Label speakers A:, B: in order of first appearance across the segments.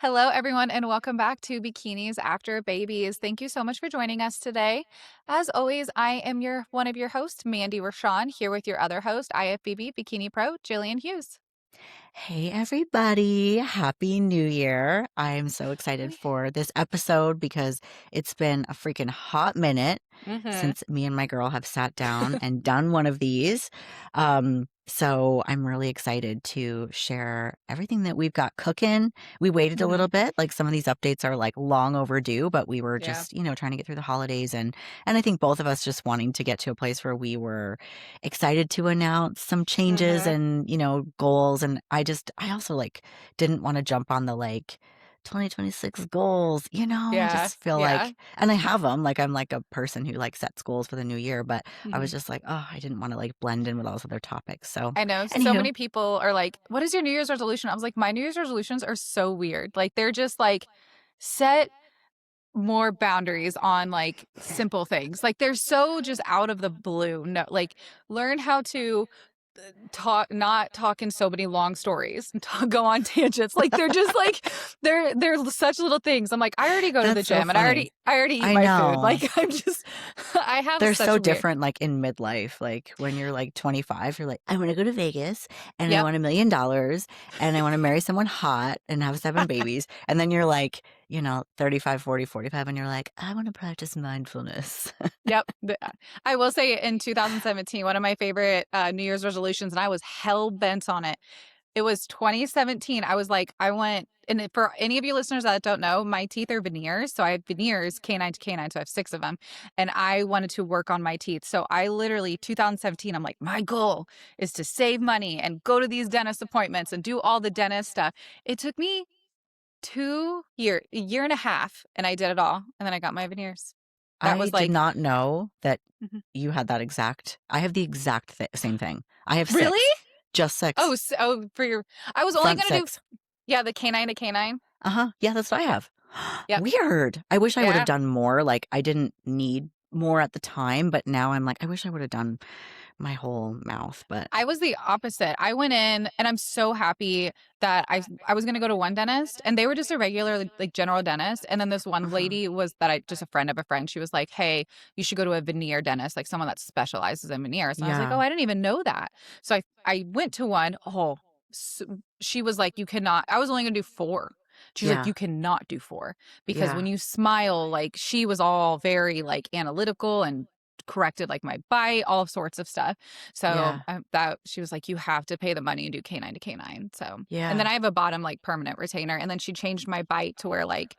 A: Hello, everyone, and welcome back to Bikinis After Babies. Thank you so much for joining us today. As always, I am one of your hosts, Mandy Rochon, here with your other host, IFBB Bikini Pro, Gillian Hughes.
B: Hey, everybody. Happy New Year. I'm so excited for this episode because it's been a freaking hot minute
A: Mm-hmm.
B: since me and my girl have sat down and done one of these. So I'm really excited to share everything that we've got cooking. We waited a
A: Mm-hmm.
B: little bit. Like some of these updates are like long overdue, but we were
A: Yeah.
B: just, trying to get through the holidays and I think both of us just wanting to get to a place where we were excited to announce some changes
A: Mm-hmm.
B: and, goals. And I also like didn't want to jump on the 2026 goals, I
A: Yeah.
B: just feel
A: Yeah.
B: like, and I have them, like I'm like a person who like sets goals for the new year, but I
A: Mm-hmm.
B: was just like, oh, I didn't want to like blend in with all those other topics. So,
A: I know so
B: anywho,
A: many people are like, what is your New Year's resolution? I was like, my New Year's resolutions are so weird. Like, they're just like, set more boundaries on like simple things. Like they're so just out of the blue. No, like learn how to not talk in so many long stories and go on tangents. Like they're just like they're such little things. I'm like, I already go to the
B: that's so
A: gym and
B: funny.
A: I already eat
B: I
A: my food.
B: know.
A: Like I'm just I have
B: They're
A: such
B: so
A: weird.
B: different, like in midlife. Like when you're like 25, you're like, I want to go to Vegas and I
A: Yep.
B: want $1 million and I want to marry someone hot and have 7 babies. And then you're like, 35, 40, 45, and you're like, I want to practice mindfulness.
A: Yep. I will say in 2017, one of my favorite New Year's resolutions, and I was hell bent on it. It was 2017. I was like, for any of you listeners that don't know, my teeth are veneers. So I have veneers, canine to canine. So I have 6 of them. And I wanted to work on my teeth. So I literally, 2017, I'm like, my goal is to save money and go to these dentist appointments and do all the dentist stuff. It took me a year and a half, and I did it all. And then I got my veneers. That
B: I
A: was
B: did
A: like,
B: not know that
A: mhm.
B: you had that I have the exact same thing. I have
A: Really?
B: six, just
A: Oh,
B: six,
A: I was only
B: front
A: going to do,
B: six.
A: yeah, the canine to canine.
B: Uh-huh. Yeah, that's what I have.
A: Yep.
B: Weird. I wish I would have
A: Yeah.
B: done more. Like I didn't need more at the time, but now I'm like, I wish I would have done my whole mouth, but
A: I was the opposite. I went in and I'm so happy that I was going to go to one dentist and they were just a regular like general dentist, and then this one
B: uh-huh.
A: lady was that I just a friend of a friend. She was like, "Hey, you should go to a veneer dentist, like someone that specializes in veneers." And I was like, "Oh,
B: Yeah.
A: I didn't even know that." So I went to one. Oh, she was like, "You cannot." I was only going to do 4. She's like,
B: Yeah.
A: "You cannot do 4 because
B: Yeah.
A: when you smile, like she was all very like analytical and corrected like my bite, all sorts of stuff. So
B: Yeah.
A: that she was like, you have to pay the money and do canine to canine. So, and then
B: Yeah.
A: I have a bottom like permanent retainer, and then she changed my bite to where like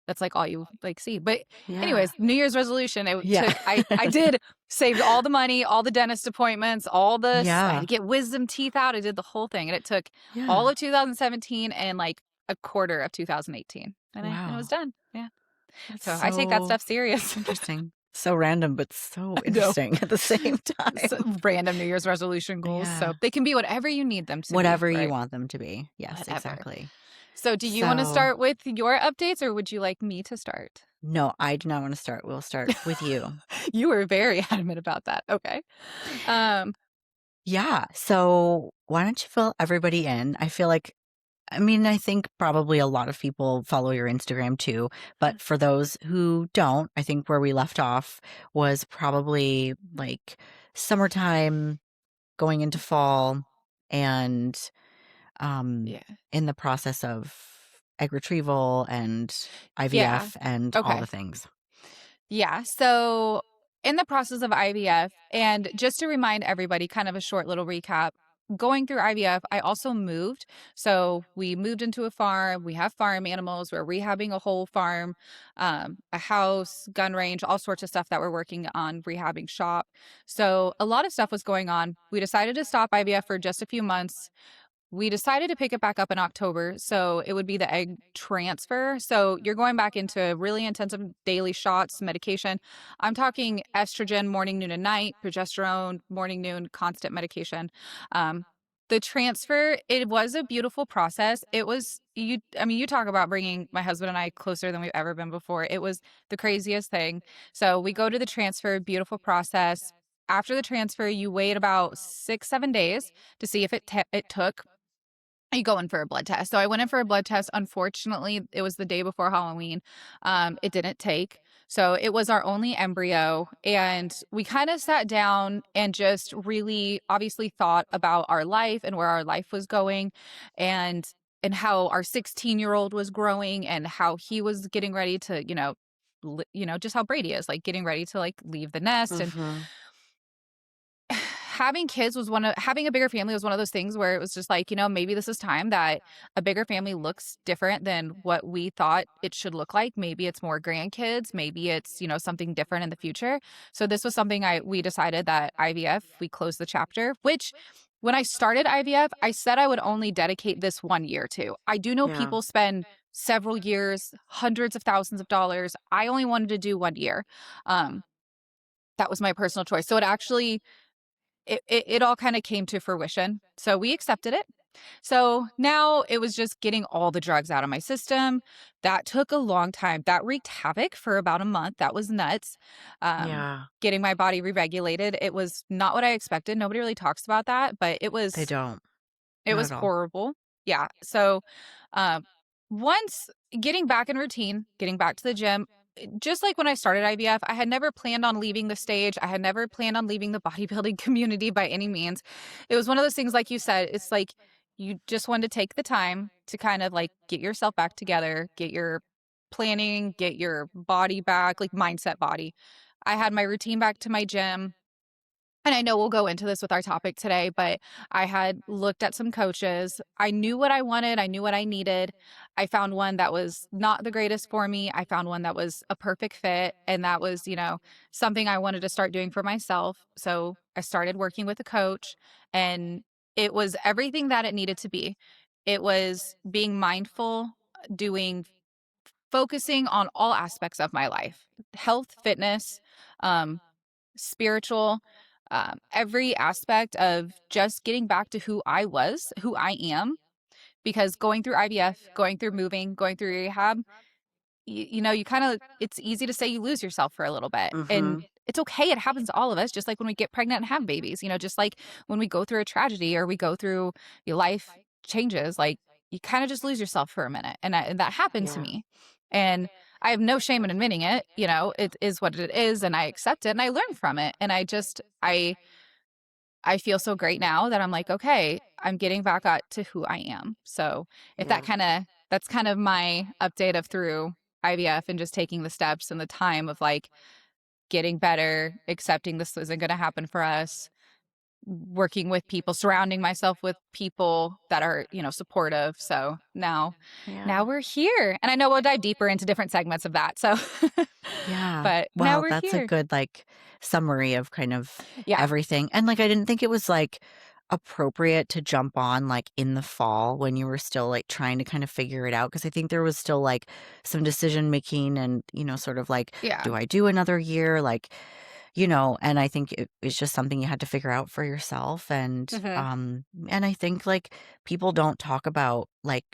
A: that's like all you like see. But
B: Yeah.
A: anyways, New Year's resolution. It
B: Yeah.
A: took I did saved all the money, all the dentist appointments, all this. I had
B: Yeah.
A: to get wisdom teeth out. I did the whole thing, and it took all
B: Yeah.
A: of 2017 and like a quarter of 2018, and it was
B: Wow.
A: done. Yeah.
B: That's
A: So I take that
B: so
A: stuff serious.
B: interesting. So random, but so
A: I know.
B: interesting at the same time.
A: Random New Year's resolution goals. So
B: Yeah.
A: they can be whatever you need them to be,
B: Whatever you
A: right?
B: want them to be. Yes,
A: Whatever.
B: exactly.
A: So do you want to
B: So,
A: start with your updates or would you like me to start?
B: no, I do not want to start. We'll start with you.
A: You were very adamant about that. Okay. Um,
B: Yeah. So, why don't you fill everybody in? I think probably a lot of people follow your Instagram too, but for those who don't, I think where we left off was probably like summertime going into fall and um
A: yeah.
B: in the process of egg retrieval and
A: Yeah.
B: IVF and all the
A: Okay.
B: things.
A: Yeah. So in the process of IVF, and just to remind everybody, kind of a short little recap, going through IVF, I also moved. So we moved into a farm. We have farm animals. We're rehabbing a whole farm, a house, gun range, all sorts of stuff that we're working on rehabbing shop. So a lot of stuff was going on. We decided to stop IVF for just a few months. We decided to pick it back up in October. So it would be the egg transfer. So you're going back into really intensive daily shots, medication. I'm talking estrogen morning, noon, and night, progesterone morning, noon, constant medication. Um, the transfer, it was a beautiful process. It was, you talk about bringing my husband and I closer than we've ever been before. It was the craziest thing. So we go to the transfer, beautiful process. After the transfer, you wait about 6, 7 days to see if it took. you go in for a blood test. So I went in for a blood test. Unfortunately, it was the day before Halloween. It didn't take. So it was our only embryo. And we kind of sat down and just really obviously thought about our life and where our life was going and how our 16-year-old was growing and how he was getting ready to, just how Brady is, like getting ready to like leave the nest. And
B: Mhm.
A: having a bigger family was one of those things where it was just like, maybe this is time that a bigger family looks different than what we thought it should look like. Maybe it's more grandkids, maybe it's, something different in the future. So this was something we decided that IVF, we closed the chapter, which when I started IVF, I said I would only dedicate this 1 year to. I do know
B: Yeah.
A: people spend several years, hundreds of thousands of dollars. I only wanted to do 1 year. Um, that was my personal choice. So it all kind of came to fruition. So we accepted it. So now it was just getting all the drugs out of my system. That took a long time. That wreaked havoc for about a month. That was nuts.
B: Yeah.
A: Getting my body re-regulated. It was not what I expected. Nobody really talks about that, but it
B: They
A: was
B: don't.
A: it
B: Not
A: was
B: at all.
A: horrible. Yeah. So, um, once getting back in routine, getting back to the gym, just like when I started IVF, I had never planned on leaving the stage. I had never planned on leaving the bodybuilding community by any means. It was one of those things, like you said, it's like you just wanted to take the time to kind of like get yourself back together, get your planning, get your body back, like mindset body. I had my routine back to my gym. And I know we'll go into this with our topic today, but I had looked at some coaches. I knew what I wanted. I knew what I needed. I found one that was not the greatest for me. I found one that was a perfect fit. And that was, something I wanted to start doing for myself. So I started working with a coach, and it was everything that it needed to be. It was being mindful, doing, focusing on all aspects of my life, health, fitness, um, spiritual, every aspect of just getting back to who I was, who I am. Because going through IVF, going through moving, going through rehab, you kind of, it's easy to say you lose yourself for a little bit. And
B: Mhm.
A: it's okay. It happens to all of us, just like when we get pregnant and have babies, just like when we go through a tragedy or we go through your life changes, like you kind of just lose yourself for a minute. And that happened to
B: Yeah.
A: me. And I have no shame in admitting it. It is what it is. And I accept it and I learn from it. And I feel so great now that I'm like, okay, I'm getting back out to who I am. So if
B: Yeah.
A: that's kind of my update of through IVF and just taking the steps and the time of like getting better, accepting this isn't going to happen for us, working with people, surrounding myself with people that are, supportive. So now
B: Yeah.
A: we're here. And I know we'll dive deeper into different segments of that. So,
B: Yeah.
A: but now
B: Well,
A: we're
B: that's a
A: here.
B: good, like, summary of kind of
A: Yeah.
B: everything, and, like, I didn't think it was, like, appropriate to jump on, like, in the fall when you were still, like, trying to kind of figure it out because I think there was still, like, some decision making and, sort of like,
A: Yeah.
B: "Do I do another year?" Like, and I think it's just something you had to figure out for yourself,
A: Hmm.
B: and I think, like, people don't talk about, like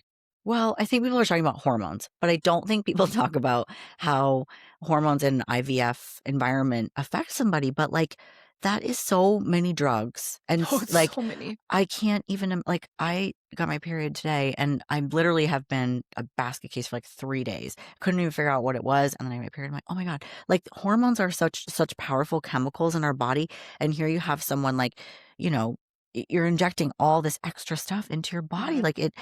B: well, I think people are talking about hormones, but I don't think people talk about how hormones in IVF environment affect somebody, but, like, that is so many drugs, and
A: Oh, it's
B: like,
A: so many.
B: I can't even like, I got my period today, and I literally have been a basket case for, like, 3 days. Couldn't even figure out what it was, and then I got my period, I'm like, "Oh my god." Like, hormones are such powerful chemicals in our body, and here you have someone, like, you know, you're injecting all this extra stuff into your body,
A: Hmm.
B: like, it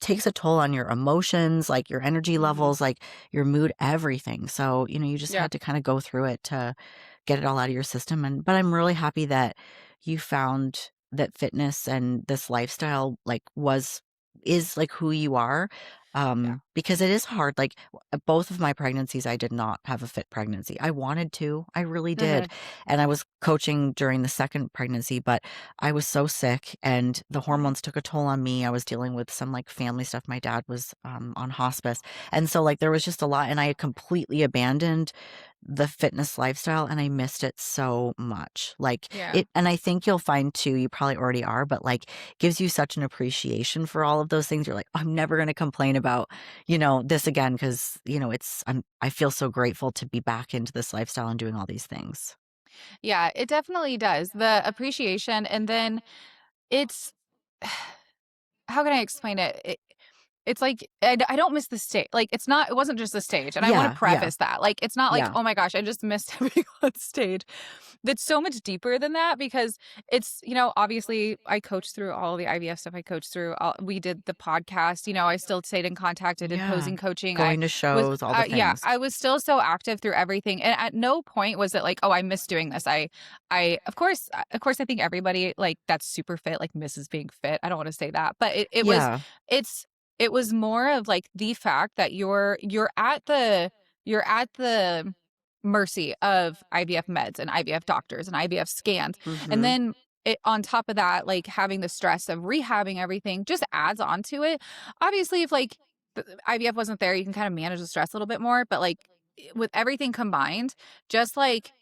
B: takes a toll on your emotions, like, your energy
A: Hmm.
B: levels, like, your mood, everything, so, you just
A: Yeah.
B: had to kinda go through it to get it all out of your system, but I'm really happy that you found that fitness and this lifestyle, like, is, like, who you are,
A: Yeah.
B: because it is hard, like, both of my pregnancies, I did not have a fit pregnancy. I wanted to, I really did,
A: Hmm.
B: and I was coaching during the 2nd pregnancy, but I was so sick, and the
A: Hmm.
B: hormones took a toll on me. I was dealing with some, like, family stuff. My dad was, on hospice, and so, like, there was just a lot, and I had completely abandoned the fitness lifestyle, and I missed it so much. Like,
A: Yeah.
B: it and I think you'll find too, you probably already are, but, like, gives you such an appreciation for all of those things. You're like, "I'm never gonna complain about, this again because I feel so grateful to be back into this lifestyle and doing all these things."
A: Yeah, it definitely does. The appreciation, and then it's how can I explain it? It's like I don't miss the stage. Like, it wasn't just the stage, and I wanna
B: Yeah, yeah,
A: preface that. Like, it's not like,
B: yeah,
A: "Oh my gosh, I just missed having on stage." That's so much deeper than that because it's, obviously, I coached through all the IVF stuff. I coached through all we did the podcast, I still stayed in contact. I did
B: yeah.
A: posing coaching.
B: Going to shows, all the
A: Yeah,
B: things.
A: I was still so active through everything, and at no point was it like, "Oh, I miss doing this." Of course, I think everybody, like, that's super fit, like, misses being fit. I don't wanna say that, but
B: Yeah.
A: it's it was more of, like, the fact that you're at the mercy of IVF meds and IVF doctors and IVF scans, and
B: Mhm.
A: then on top of that, like, having the stress of rehabbing everything just adds on to it. Obviously, if, like, the IVF wasn't there, you can kinda manage the stress a little bit more, but, like, with everything combined, just, like,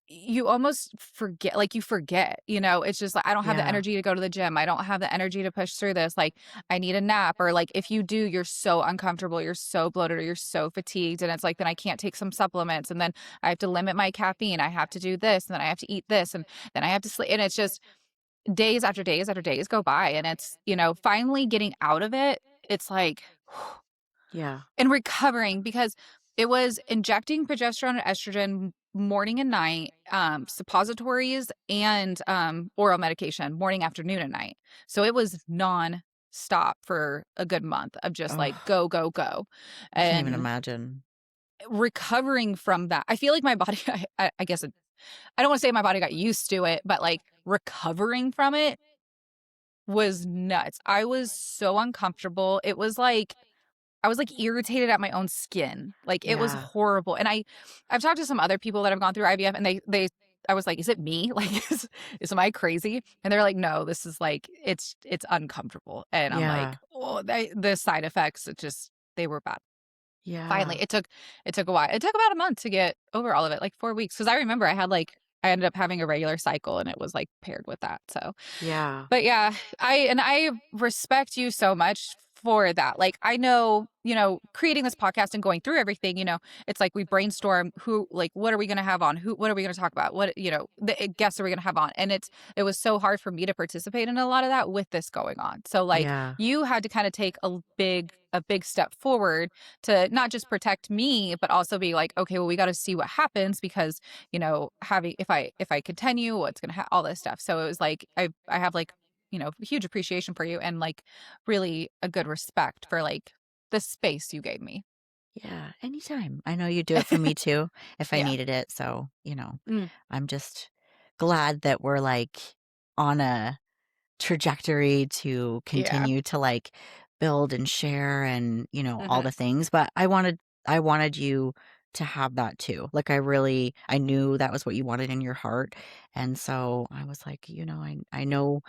A: you almost forget, like, you forget, it's just like, I don't have the
B: Yeah.
A: energy to go to the gym. I don't have the energy to push through this. Like, I need a nap. Or, like, if you do, you're so uncomfortable, you're so bloated, or you're so fatigued. And it's like, then I can't take some supplements. And then I have to limit my caffeine. I have to do this. And then I have to eat this. And then I have to sleep. And it's just days after days after days go by. And it's, finally getting out of it. It's like,
B: Yeah.
A: and recovering because it was injecting progesterone and estrogen morning and night, suppositories and oral medication morning, afternoon, and night. So it was non-stop for a good month of just like
B: Oh,
A: go, go, go.
B: I can't even
A: And
B: imagine.
A: recovering from that, I feel like my body, I guess I don't want to say my body got used to it, but like recovering from it was nuts. I was so uncomfortable. It was like I was, like, irritated at my own skin. Like, it was
B: Yeah.
A: horrible, and I've talked to some other people that have gone through IVF, and I was like, "Is it me? Like, am I crazy?" And they're like, "No, this is, like, it's uncomfortable." And I'm like,
B: Yeah.
A: "Oh, the side effects, they were bad." Finally,
B: Yeah.
A: it took a while. It took about a month to get over all of it, like 4 weeks, because I remember I ended up having a regular cycle, and it was, like, paired with that, so
B: Yeah.
A: but yeah, I respect you so much for that. Like, I know, creating this podcast and going through everything, it's like we brainstorm what are we going to have on? What are we going to talk about? The guests are we going to have on? And it was so hard for me to participate in a lot of that with this going on. So like
B: Yeah.
A: you had to kind of take a big step forward to not just protect me, but also be like, okay, well, we got to see what happens because, having if I continue, what's going to all this stuff. So it was like I have like huge appreciation for you and like really a good respect for like the space you gave me.
B: Yeah. Anytime. I know you do it for me too if I
A: Yeah.
B: needed it. So,
A: Mm,
B: I'm just glad that we're like on a trajectory to
A: yeah.
B: continue to like build and share and all
A: Hmm.
B: the things, but I wanted you to have that too. Like I knew that was what you wanted in your heart, and so I was like, I know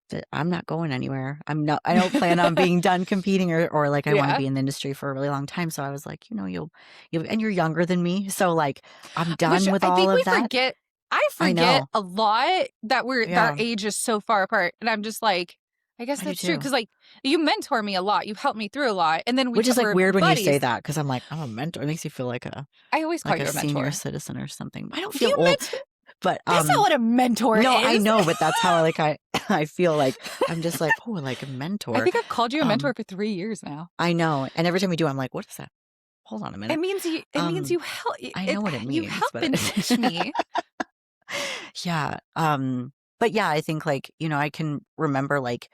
B: that I'm not going anywhere. I don't plan on being done competing, or like I want to
A: Yeah.
B: be in the industry for a really long time. So I was like, you'll and you're younger than me, so like I'm
A: Which
B: done with
A: I
B: all
A: think we
B: of that.
A: forget. I
B: I
A: forget
B: know.
A: a lot that our
B: Yeah,
A: age is so far apart. And I'm just like, I guess
B: I do
A: that's true.
B: too.
A: Cause like you mentor me a lot. You help me through a lot. And then
B: Which is, like,
A: we're
B: weird when you say
A: buddies.
B: that because 'cause I'm like, "I'm a mentor." It makes you feel
A: I always call
B: like a
A: you a
B: senior
A: mentor.
B: citizen or something. I don't feel
A: You
B: old,
A: mentor.
B: but,
A: That's not what a mentor
B: no, I
A: is.
B: know, but that's how, like, I I feel like I'm just like, "Oh, like a
A: I
B: mentor."
A: think I've called you a mentor
B: Um,
A: for 3 years now.
B: I know, and every time we do, I'm like, "What is that? Hold on a
A: It
B: minute."
A: means
B: Um,
A: you help
B: I know what it
A: you
B: means,
A: help
B: but
A: and teach me.
B: yeah, but yeah, I think, like, I can remember, like,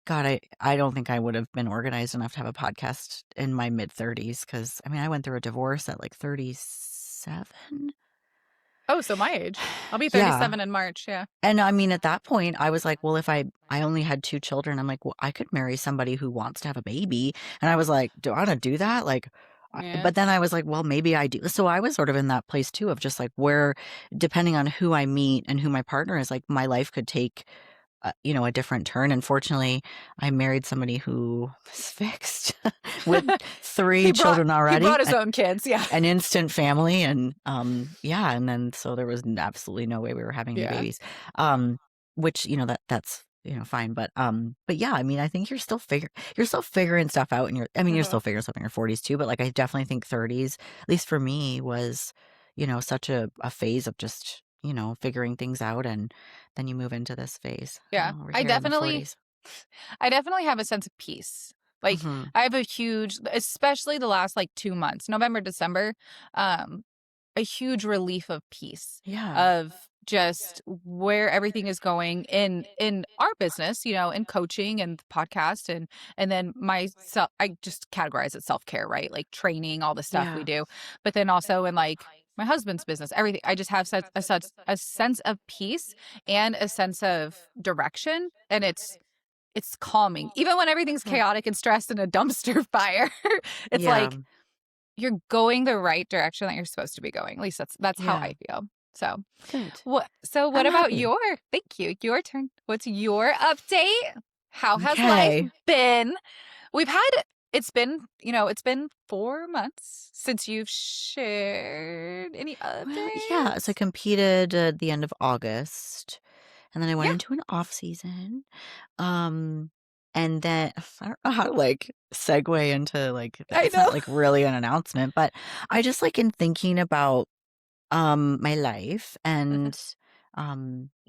B: God, I don't think I would have been organized enough to have a podcast in my mid-30s because I mean, I went through a divorce at, like, 37?
A: Oh, so my age. I'll be
B: Yeah,
A: 37 in March. Yeah.
B: and I mean, at that point, I was like, well, if I only had 2 children, I'm like, well, I could marry somebody who wants to have a baby, and I was like, do I wanna do that? Like,
A: Yeah.
B: but then I was like, well, maybe I do. So I was sort of in that place too of just like where, depending on who I meet and who my partner is, like my life could take a different turn. And fortunately, I married somebody who was fixed with
A: He
B: 3
A: brought
B: children
A: he
B: already,
A: brought his own kids. Yeah.
B: an instant family, and yeah, and then so there was absolutely no way we were having any
A: Yeah.
B: babies. Um which that's fine, but yeah, I mean, I think you're still figuring stuff out, and you're
A: Uh-huh.
B: still figuring stuff in your 40s too, but like I definitely think 30s, at least for me, was such a phase of just figuring things out, and then you move into this phase
A: Yeah.
B: over
A: I
B: here in the
A: definitely
B: 40s.
A: I definitely have a sense of peace. Like,
B: Mhm.
A: I have a huge, especially the last like 2 months, November, December, um, a huge relief of peace,
B: Yeah.
A: of just where everything is going in our business, in coaching and the podcast, and then myself, I just categorize it self-care, right? Like training, all the stuff we
B: Yeah.
A: do. But then also in like my husband's business, everything. I just have such a sense of peace and a sense of direction. And it's calming. Even when everything's
B: Yeah.
A: chaotic and stressed in a dumpster fire, it's
B: Yeah.
A: like you're going the right direction that you're supposed to be going. At least that's how
B: Yeah.
A: I feel. So,
B: Good.
A: what
B: I'm
A: about
B: happy.
A: your thank you. Your turn. What's your update? How has life
B: Okay.
A: been? We've had it's been 4 months since you've shared any
B: Well, yeah, so I
A: updates.
B: competed at the end of August, and then I went
A: Yeah,
B: into an off season. Um, and then I don't know how to like segue into like
A: I
B: it's not
A: know.
B: like really an announcement, but I just like in thinking about my life and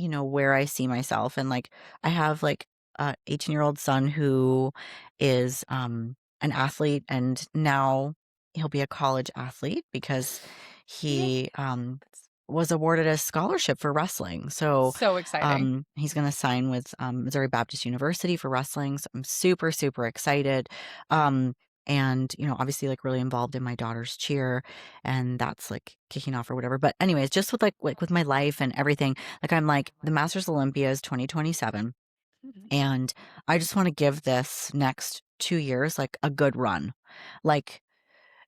B: where I see myself, and like I have like a 18-year-old son who is an athlete, and now he'll be a college athlete because
A: Yeah.
B: he was awarded a scholarship for wrestling. So
A: So exciting.
B: he's going to sign with Missouri Baptist University for wrestling. So I'm super super excited. Um and obviously like really involved in my daughter's cheer, and that's like kicking off or whatever. But anyways, just with like with my life and everything, like I'm like the Masters Olympia is 2027, and I just want to give this next 2 years like a good run. Like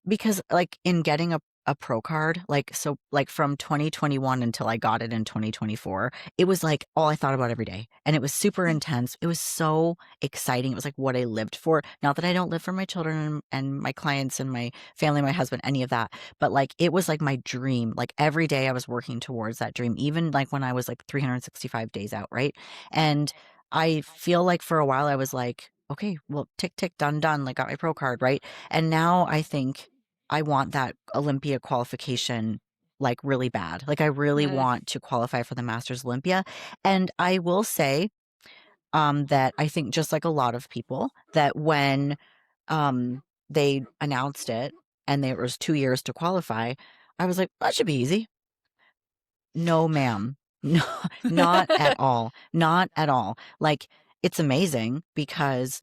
B: because, like, in getting a pro card, like, so, like, from 2021 until I got it in 2024, it was, like, all I thought about every day, and it was super intense. It was so exciting. It was, like, what I lived for. Not that I don't live for my children and my clients and my family, my husband, any of that, but, like, it was, like, my dream. Like, every day I was working towards that dream, even, like, when I was, like, 365 days out, right? And I feel like for a while I was like, "Okay, well, tick, tick, done, done, like, got my pro card," right? And now I think I want that Olympia qualification, like, really bad. Like, I really
A: Mm,
B: want to qualify for the Masters Olympia, and I will say, that I think just like a lot of people, that when, they announced it and there was 2 years to qualify, I was like, "That should be easy." No, ma'am. No, not at all. Not at all. Like, it's amazing because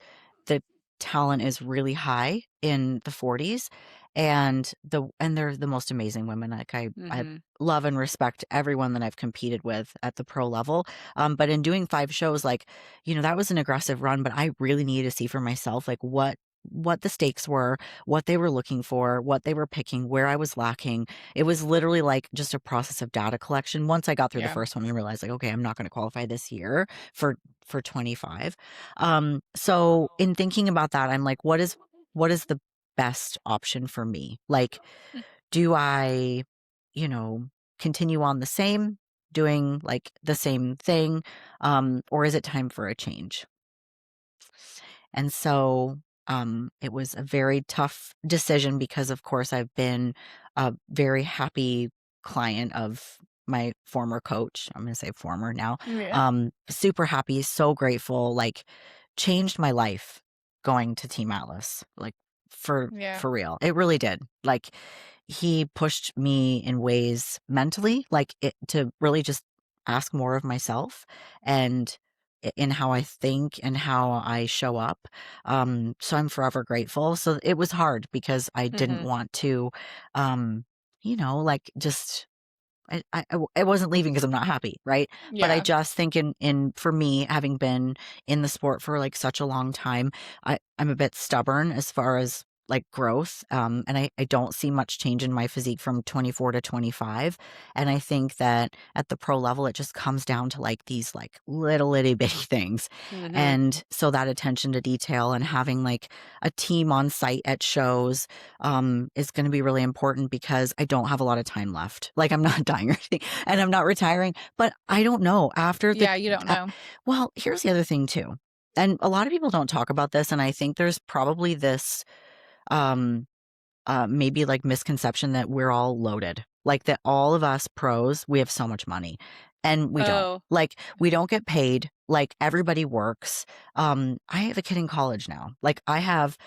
B: the talent is really high in the 40s, and they're the most amazing women. Like, I
A: mhm.
B: love and respect everyone that I've competed with at the pro level. But in doing 5 shows, like, that was an aggressive run, but I really needed to see for myself, like, what the stakes were, what they were looking for, what they were picking, where I was lacking. It was literally like just a process of data collection. Once I got through the
A: Yeah.
B: first one, I realized like, okay, I'm not going to qualify this year for 25. So in thinking about that, I'm like, what is the best option for me? Like, do I, you know, continue on the same, doing like the same thing, or is it time for a change? And so, it was a very tough decision because, of course, I've been a very happy client of my former coach. I'm going to say former now.
A: Yeah.
B: Super happy, so grateful, like changed my life going to Team Atlas, like
A: Yeah.
B: for real. It really did. Like he pushed me in ways mentally, like to really just ask more of myself and in how I think and how I show up. So I'm forever grateful. So it was hard because I didn't
A: Mhm.
B: want to, like just I wasn't leaving because 'cause I'm not happy, right? But I
A: Yeah.
B: just think in for me, having been in the sport for, like, such a long time, I'm a bit stubborn as far as, like, growth, and I don't see much change in my physique from 24 to 25, and I think that at the pro level, it just comes down to, like, these, like, little itty bitty things,
A: Mhm.
B: and so that attention to detail and having, like, a team on site at shows, is going to be really important because I don't have a lot of time left. Like I'm not dying or anything, and I'm not retiring. But I don't know after the.
A: Yeah, you don't
B: Uh,
A: know.
B: well, here's the other thing too, and a lot of people don't talk about this, and I think there's probably this um maybe like misconception that we're all loaded. Like that all of us pros, we have so much money. And we don't.
A: Oh,
B: Like we don't get paid like everybody works. I have a kid in college now. Like I have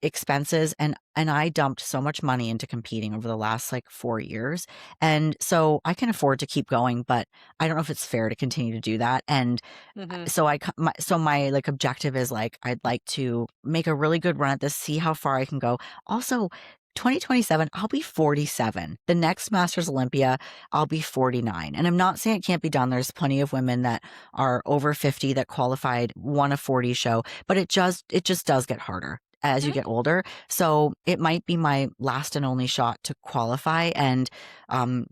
B: expenses and I dumped so much money into competing over the last like 4 years. And so I can afford to keep going, but I don't know if it's fair to continue to do that. And
A: Hmm.
B: so my like objective is like I'd like to make a really good run at this, see how far I can go. Also, 2027, I'll be 47. The next Masters Olympia, I'll be 49. And I'm not saying it can't be done. There's plenty of women that are over 50 that qualified, won a 40 show, but it just does get harder as you
A: Hmm.
B: get older. So it might be my last and only shot to qualify, and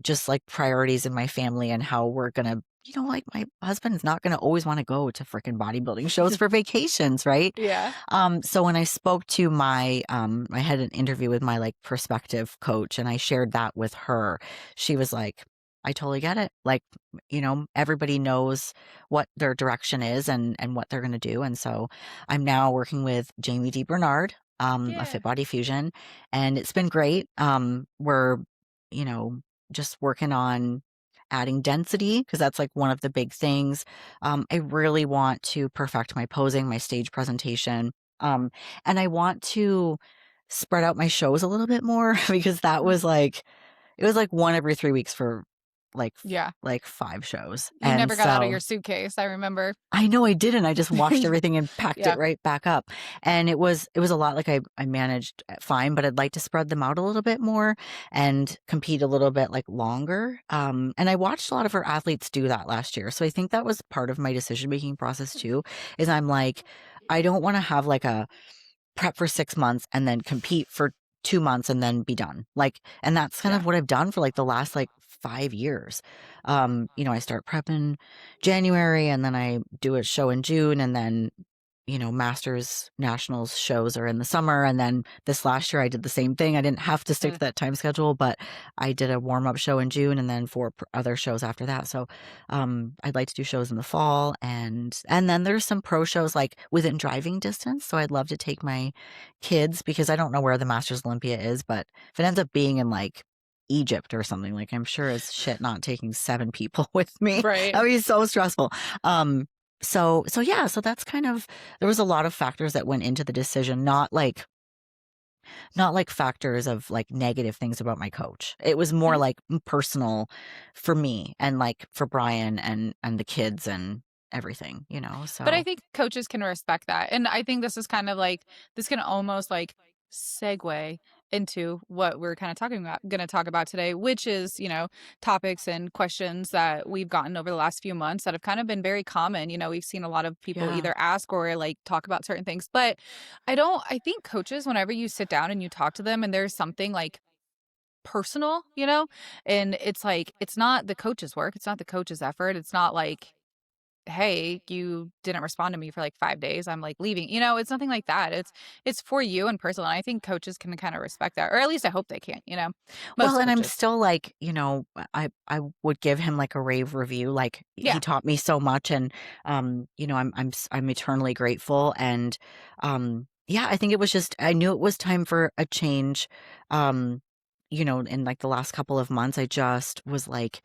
B: just like priorities in my family and how we're gonna, like my husband's not gonna always want to go to freaking bodybuilding shows for vacations, right?
A: Yeah.
B: So when I spoke to I had an interview with my like prospective coach and I shared that with her. She was like, I totally get it. Like, everybody knows what their direction is and what they're going to do. And so I'm now working with Jamie D. Bernard, a
A: Yeah.
B: Fit Body Fusion, and it's been great. We're, you know, just working on adding density because that's like one of the big things. I really want to perfect my posing, my stage presentation. Um, and I want to spread out my shows a little bit more because that
A: Mm.
B: was like it was like one every 3 weeks for like
A: Yeah.
B: like 5 shows.
A: You
B: And
A: never got out of
B: so
A: your suitcase, I remember.
B: I know I didn't. I just washed everything and packed
A: Yeah.
B: it right back up. And it was a lot. Like I managed fine, but I'd like to spread them out a little bit more and compete a little bit like longer. And I watched a lot of our athletes do that last year. So I think that was part of my decision making process too, is I'm like, I don't want to have like a prep for 6 months and then compete for 2 months and then be done. Like, and that's kind
A: Yeah.
B: of what I've done for like the last like 5 years. I start prepping January and then I do a show in June and then Masters Nationals shows are in the summer. And then this last year, I did the same thing. I didn't have to stick
A: Mm.
B: to that time schedule, but I did a warm up show in June and then 4 other shows after that. So, I'd like to do shows in the fall, and then there's some pro shows like within driving distance. So I'd love to take my kids because I don't know where the Masters Olympia is, but if it ends up being in like Egypt or something, like I'm sure as shit not taking 7 people with me.
A: Right.
B: That would be so stressful. So yeah, so that's kind of there was a lot of factors that went into the decision, not like factors of like negative things about my coach. It was more
A: Mhm.
B: like personal for me and like for Brian and the kids and everything.
A: But I
B: So
A: think coaches can respect that. And I think this is kind of like, this can almost like segue into what we're kind of going to talk about today, which is, topics and questions that we've gotten over the last few months that have kind of been very common. We've seen a lot of people
B: yeah.
A: either ask or like talk about certain things. But I think coaches, whenever you sit down and you talk to them and there's something like personal, and it's like, it's not the coach's work, it's not the coach's effort. It's not like, hey, you didn't respond to me for like 5 days, I'm like leaving. It's nothing like that. It's for you and personal. And I think coaches can kind of respect that, or at least I hope they can.
B: Well,
A: Most
B: and I'm
A: coaches.
B: still like, I would give him like a rave review. Like he
A: Yeah.
B: taught me so much, and I'm eternally grateful. And yeah, I think it was just I knew it was time for a change. Um, in like the last couple of months, I just was like,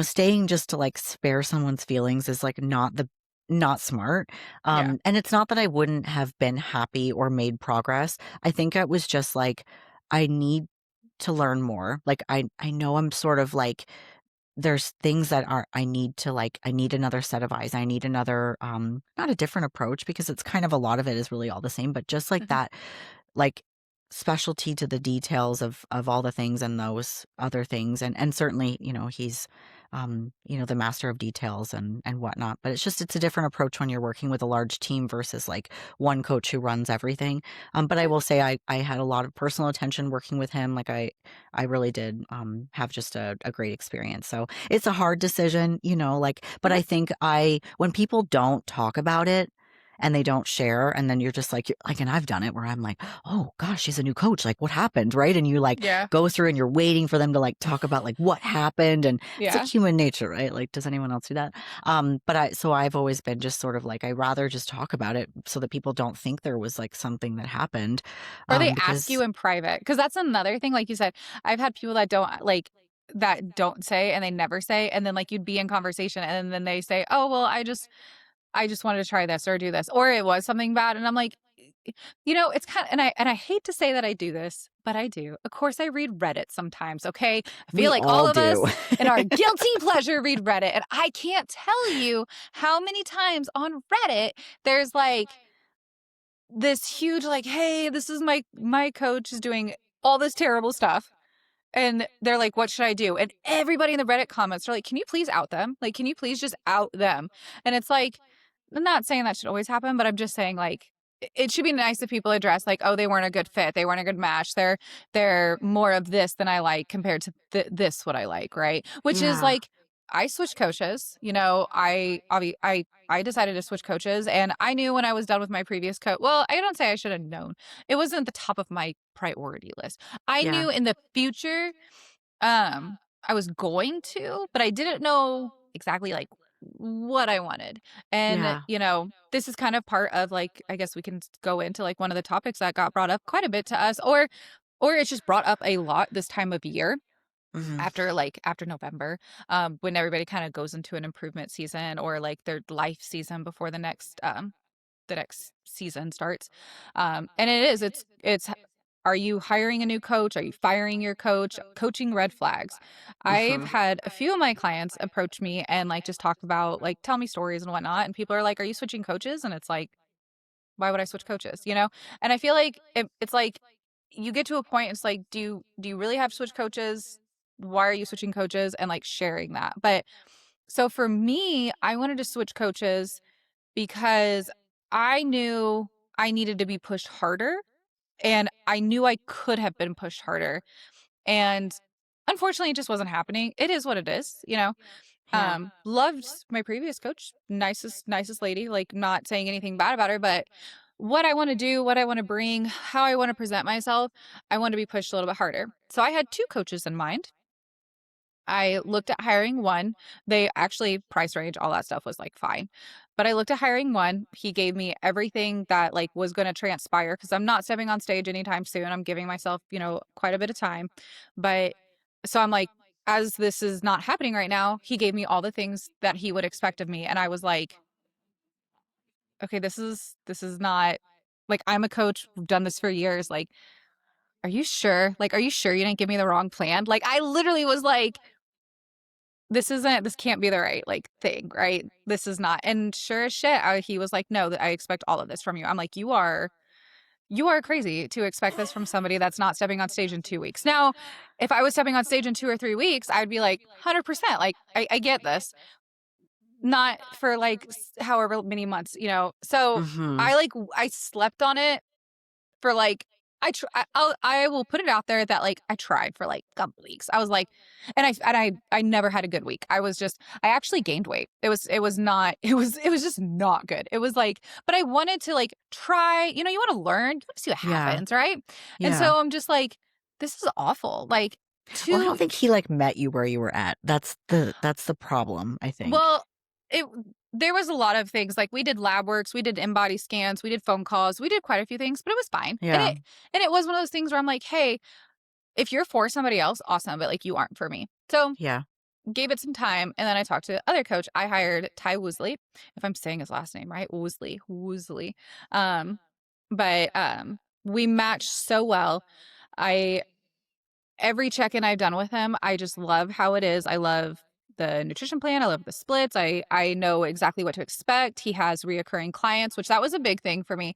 B: staying just to like spare someone's feelings is like not smart.
A: Yeah.
B: And it's not that I wouldn't have been happy or made progress. I think it was just like I need to learn more. Like I know I'm sort of like there's things that are I need another set of eyes. I need another not a different approach because it's kind of a lot of it is really all the same, but just like
A: Mhm.
B: that like specialty to the details of all the things and those other things and certainly he's the master of details and whatnot, but it's a different approach when you're working with a large team versus like one coach who runs everything. But I
A: Yeah.
B: will say I had a lot of personal attention working with him. Like I really did have just a great experience. So it's a hard decision, like, but
A: Mhm.
B: I think when people don't talk about it and they don't share, and then you're just like, and I've done it where I'm like, oh gosh, she's a new coach. Like, what happened, right? And you like
A: Yeah.
B: go through, and you're waiting for them to like talk about like what happened, and it's like
A: Yeah.
B: human nature, right? Like, does anyone else do that? But I've always been just sort of like I rather just talk about it so that people don't think there was like something that happened,
A: Or they ask
B: because
A: you in private, because that's another thing. Like you said, I've had people that don't say, and they never say, and then like you'd be in conversation and then they say, oh well, I just I just wanted to try this or do this, or it was something bad, and I'm like, it's kind of, and I hate to say that I do this, but I do. Of course, I read Reddit sometimes. Okay, I feel
B: We
A: like all
B: all
A: of
B: do.
A: us in our guilty pleasure read Reddit, and I can't tell you how many times on Reddit there's like this huge like, hey, this is my coach is doing all this terrible stuff. And they're like, what should I do? And everybody in the Reddit comments are like, can you please out them? Like, can you please just out them? And it's like, I'm not saying that should always happen, but I'm just saying like it should be nice if people address like, oh, they weren't a good fit, they weren't a good match, they're more of this than I like compared to this what I like, right? Which is
B: Yeah.
A: like, I switched coaches. I decided to switch coaches, and I knew when I was done with my previous coach. Well, I don't say I should have known. It wasn't at the top of my priority list. I
B: Yeah.
A: knew in the future, I was going to, but I didn't know exactly like what I wanted. And,
B: Yeah.
A: this is kind of part of like, I guess we can go into like one of the topics that got brought up quite a bit to us, or it's just brought up a lot this time of year
B: Mhm.
A: after November, when everybody kind of goes into an improvement season or like their life season before the next season starts. And it's are you hiring a new coach? Are you firing your coach? Coaching red flags. I've
B: Mhm.
A: had a few of my clients approach me and like just talk about like tell me stories and whatnot. And people are like, are you switching coaches? And it's like, why would I switch coaches? And I feel like it's like you get to a point, it's like, do you really have to switch coaches? Why are you switching coaches? And like sharing that. But so for me, I wanted to switch coaches because I knew I needed to be pushed harder, and I knew I could have been pushed harder. And unfortunately, it just wasn't happening. It is what it is.
B: Yeah.
A: Loved my previous coach, nicest lady, like not saying anything bad about her, but what I want to do, what I want to bring, how I want to present myself, I want to be pushed a little bit harder. So I had two coaches in mind. I looked at hiring one. They actually price range, all that stuff was like fine. But I looked at hiring one. He gave me everything that like was going to transpire because I'm not stepping on stage anytime soon. I'm giving myself, quite a bit of time. But so I'm like, as this is not happening right now, he gave me all the things that he would expect of me. And I was like, okay, this is not like, I'm a coach, we've done this for years. Like, are you sure? Like, are you sure you didn't give me the wrong plan? Like, I literally was like, this can't be the right like thing, right? This is not. And sure as shit, he was like, no, I expect all of this from you. I'm like, you are crazy to expect this from somebody that's not stepping on stage in 2 weeks. Now, if I was stepping on stage in 2 or 3 weeks, I'd be like 100%. Like, I get this. Not for like however many months. So
B: Mhm.
A: I slept on it for like, I will put it out there that like I tried for like a couple weeks. I was like, and I never had a good week. I actually gained weight. It was not it was just not good. It was like, but I wanted to like try. You want to learn. You want to see what
B: Yeah.
A: happens, right? And
B: Yeah.
A: so I'm just like, this is awful. Like
B: Well, I don't
A: two.
B: think he, like, met you where you were at. That's the problem, I think.
A: Well, it there was a lot of things, like, we did lab works, we did in-body scans, we did phone calls, we did quite a few things, but it was fine, and
B: Yeah.
A: it was one of those things where I'm like, "Hey, if you're for somebody else, awesome, but, like, you aren't for me." So,
B: Yeah.
A: gave it some time, and then I talked to the other coach. I hired Ty Woosley, if I'm saying his last name right, Woosley, um, but we matched so well. I Every check-in I've done with him, I just love how it is. I love the nutrition plan. I love the splits. I know exactly what to expect. He has reoccurring clients, which that was a big thing for me.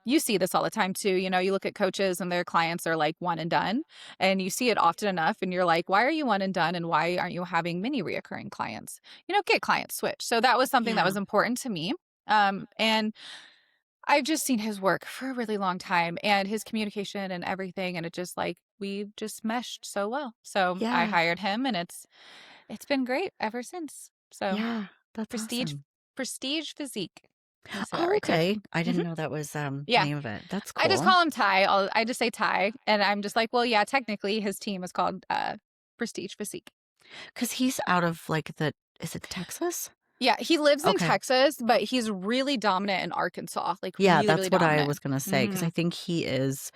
A: You see this all the time too. You look at coaches and their clients are like one and done, and you see it often enough, and you're like, why are you one and done, and why aren't you having many reoccurring clients? Get clients switch. So that was something that
B: Yeah.
A: was important to me. And I've just seen his work for a really long time and his communication and everything, and it just like we've just meshed so well. So I
B: Yeah.
A: hired him, and it's been great ever since. So
B: Yeah. That's
A: prestige
B: awesome.
A: prestige physique. Let me say that
B: Oh,
A: right too.
B: okay. I
A: Hmm.
B: didn't know that was, the
A: Yeah,
B: name of it. That's
A: I just
B: cool.
A: call him Ty. I just say Ty, and I'm just like, well, yeah, technically his team is called Prestige Physique.
B: 'Cause he's out of, like, the is it Texas?
A: Yeah, he lives in
B: Okay.
A: Texas, but he's really dominant in Arkansas, like
B: Yeah,
A: really, really
B: that's what I
A: dominant.
B: was gonna say. Because
A: Hmm.
B: I think he has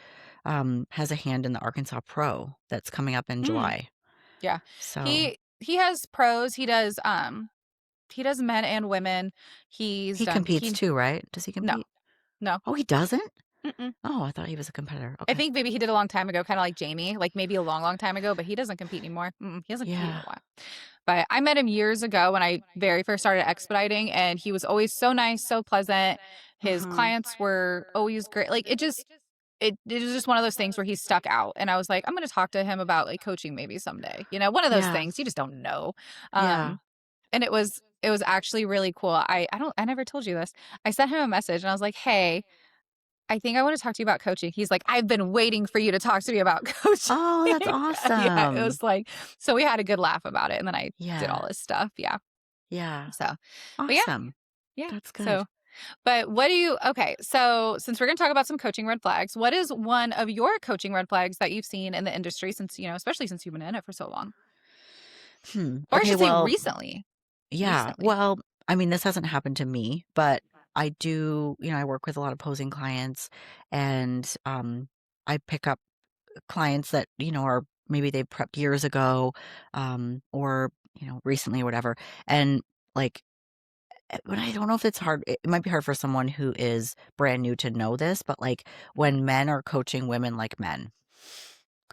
B: a hand in the Arkansas Pro that's coming up in
A: Mm.
B: July.
A: Yeah.
B: So
A: He has pros. He does He does men and women. He's
B: He
A: done
B: competes too, right? Does he
A: no,
B: compete?
A: no.
B: Oh, he doesn't?
A: Mm-mm.
B: Oh, I thought he was a competitor.
A: I
B: Okay.
A: think maybe he did a long time ago, kind of like Jamie, like maybe a long, long time ago, but he doesn't compete anymore. He hasn't competed in
B: Yeah.
A: a while. But I met him years ago when I very first started expediting, and he was always so nice, so pleasant. His
B: Mhm.
A: clients were always great. Like it was just one of those things where he stuck out, and I was like, I'm going to talk to him about like coaching maybe someday. One of those
B: Yeah.
A: things you just don't know.
B: Yeah.
A: And it was actually really cool. I never told you this. I sent him a message and I was like, "Hey, I think I want to talk to you about coaching." He's like, "I've been waiting for you to talk to me about coaching."
B: Oh, that's
A: Yeah, it
B: awesome.
A: was like, so we had a good laugh about it, and then I did
B: Yeah.
A: all this stuff. Yeah.
B: Yeah.
A: So, but yeah,
B: Awesome.
A: yeah.
B: That's good.
A: So, but what do you, okay. So, since we're going to talk about some coaching red flags, what is one of your coaching red flags that you've seen in the industry since, especially since you've been in it for so long? Or I
B: Okay,
A: should say
B: well,
A: recently.
B: yeah.
A: Recently.
B: Well, I mean, this hasn't happened to me, but I do, I work with a lot of posing clients and I pick up clients that, are maybe they prepped years ago, or, recently or whatever. And like, but I don't know if it's hard. It might be hard for someone who is brand new to know this, but like when men are coaching women like men,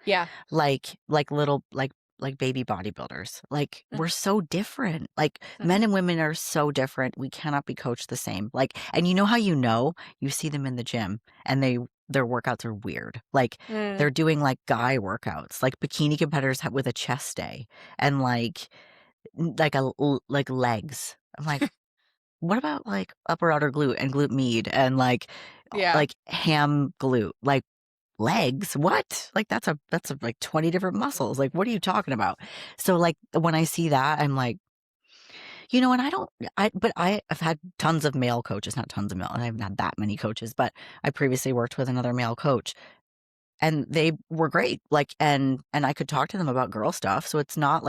A: Yeah.
B: like little like baby bodybuilders. Like we're so different. Like men
A: Mm-hmm.
B: and women are so different. We cannot be coached the same. Like and you know how you see them in the gym and their workouts are weird. Like
A: Mm.
B: they're doing like guy workouts, like bikini competitors have with a chest day and like legs. I'm like, what about like upper outer glute and glute med and
A: Yeah.
B: like ham glute? Like legs? What? Like that's like 20 different muscles. Like what are you talking about? So like when I see that, I'm like, and I've had tons of male coaches, not tons of male, and I haven't had that many coaches, but I previously worked with another male coach and they were great. Like and I could talk to them about girl stuff. So it's not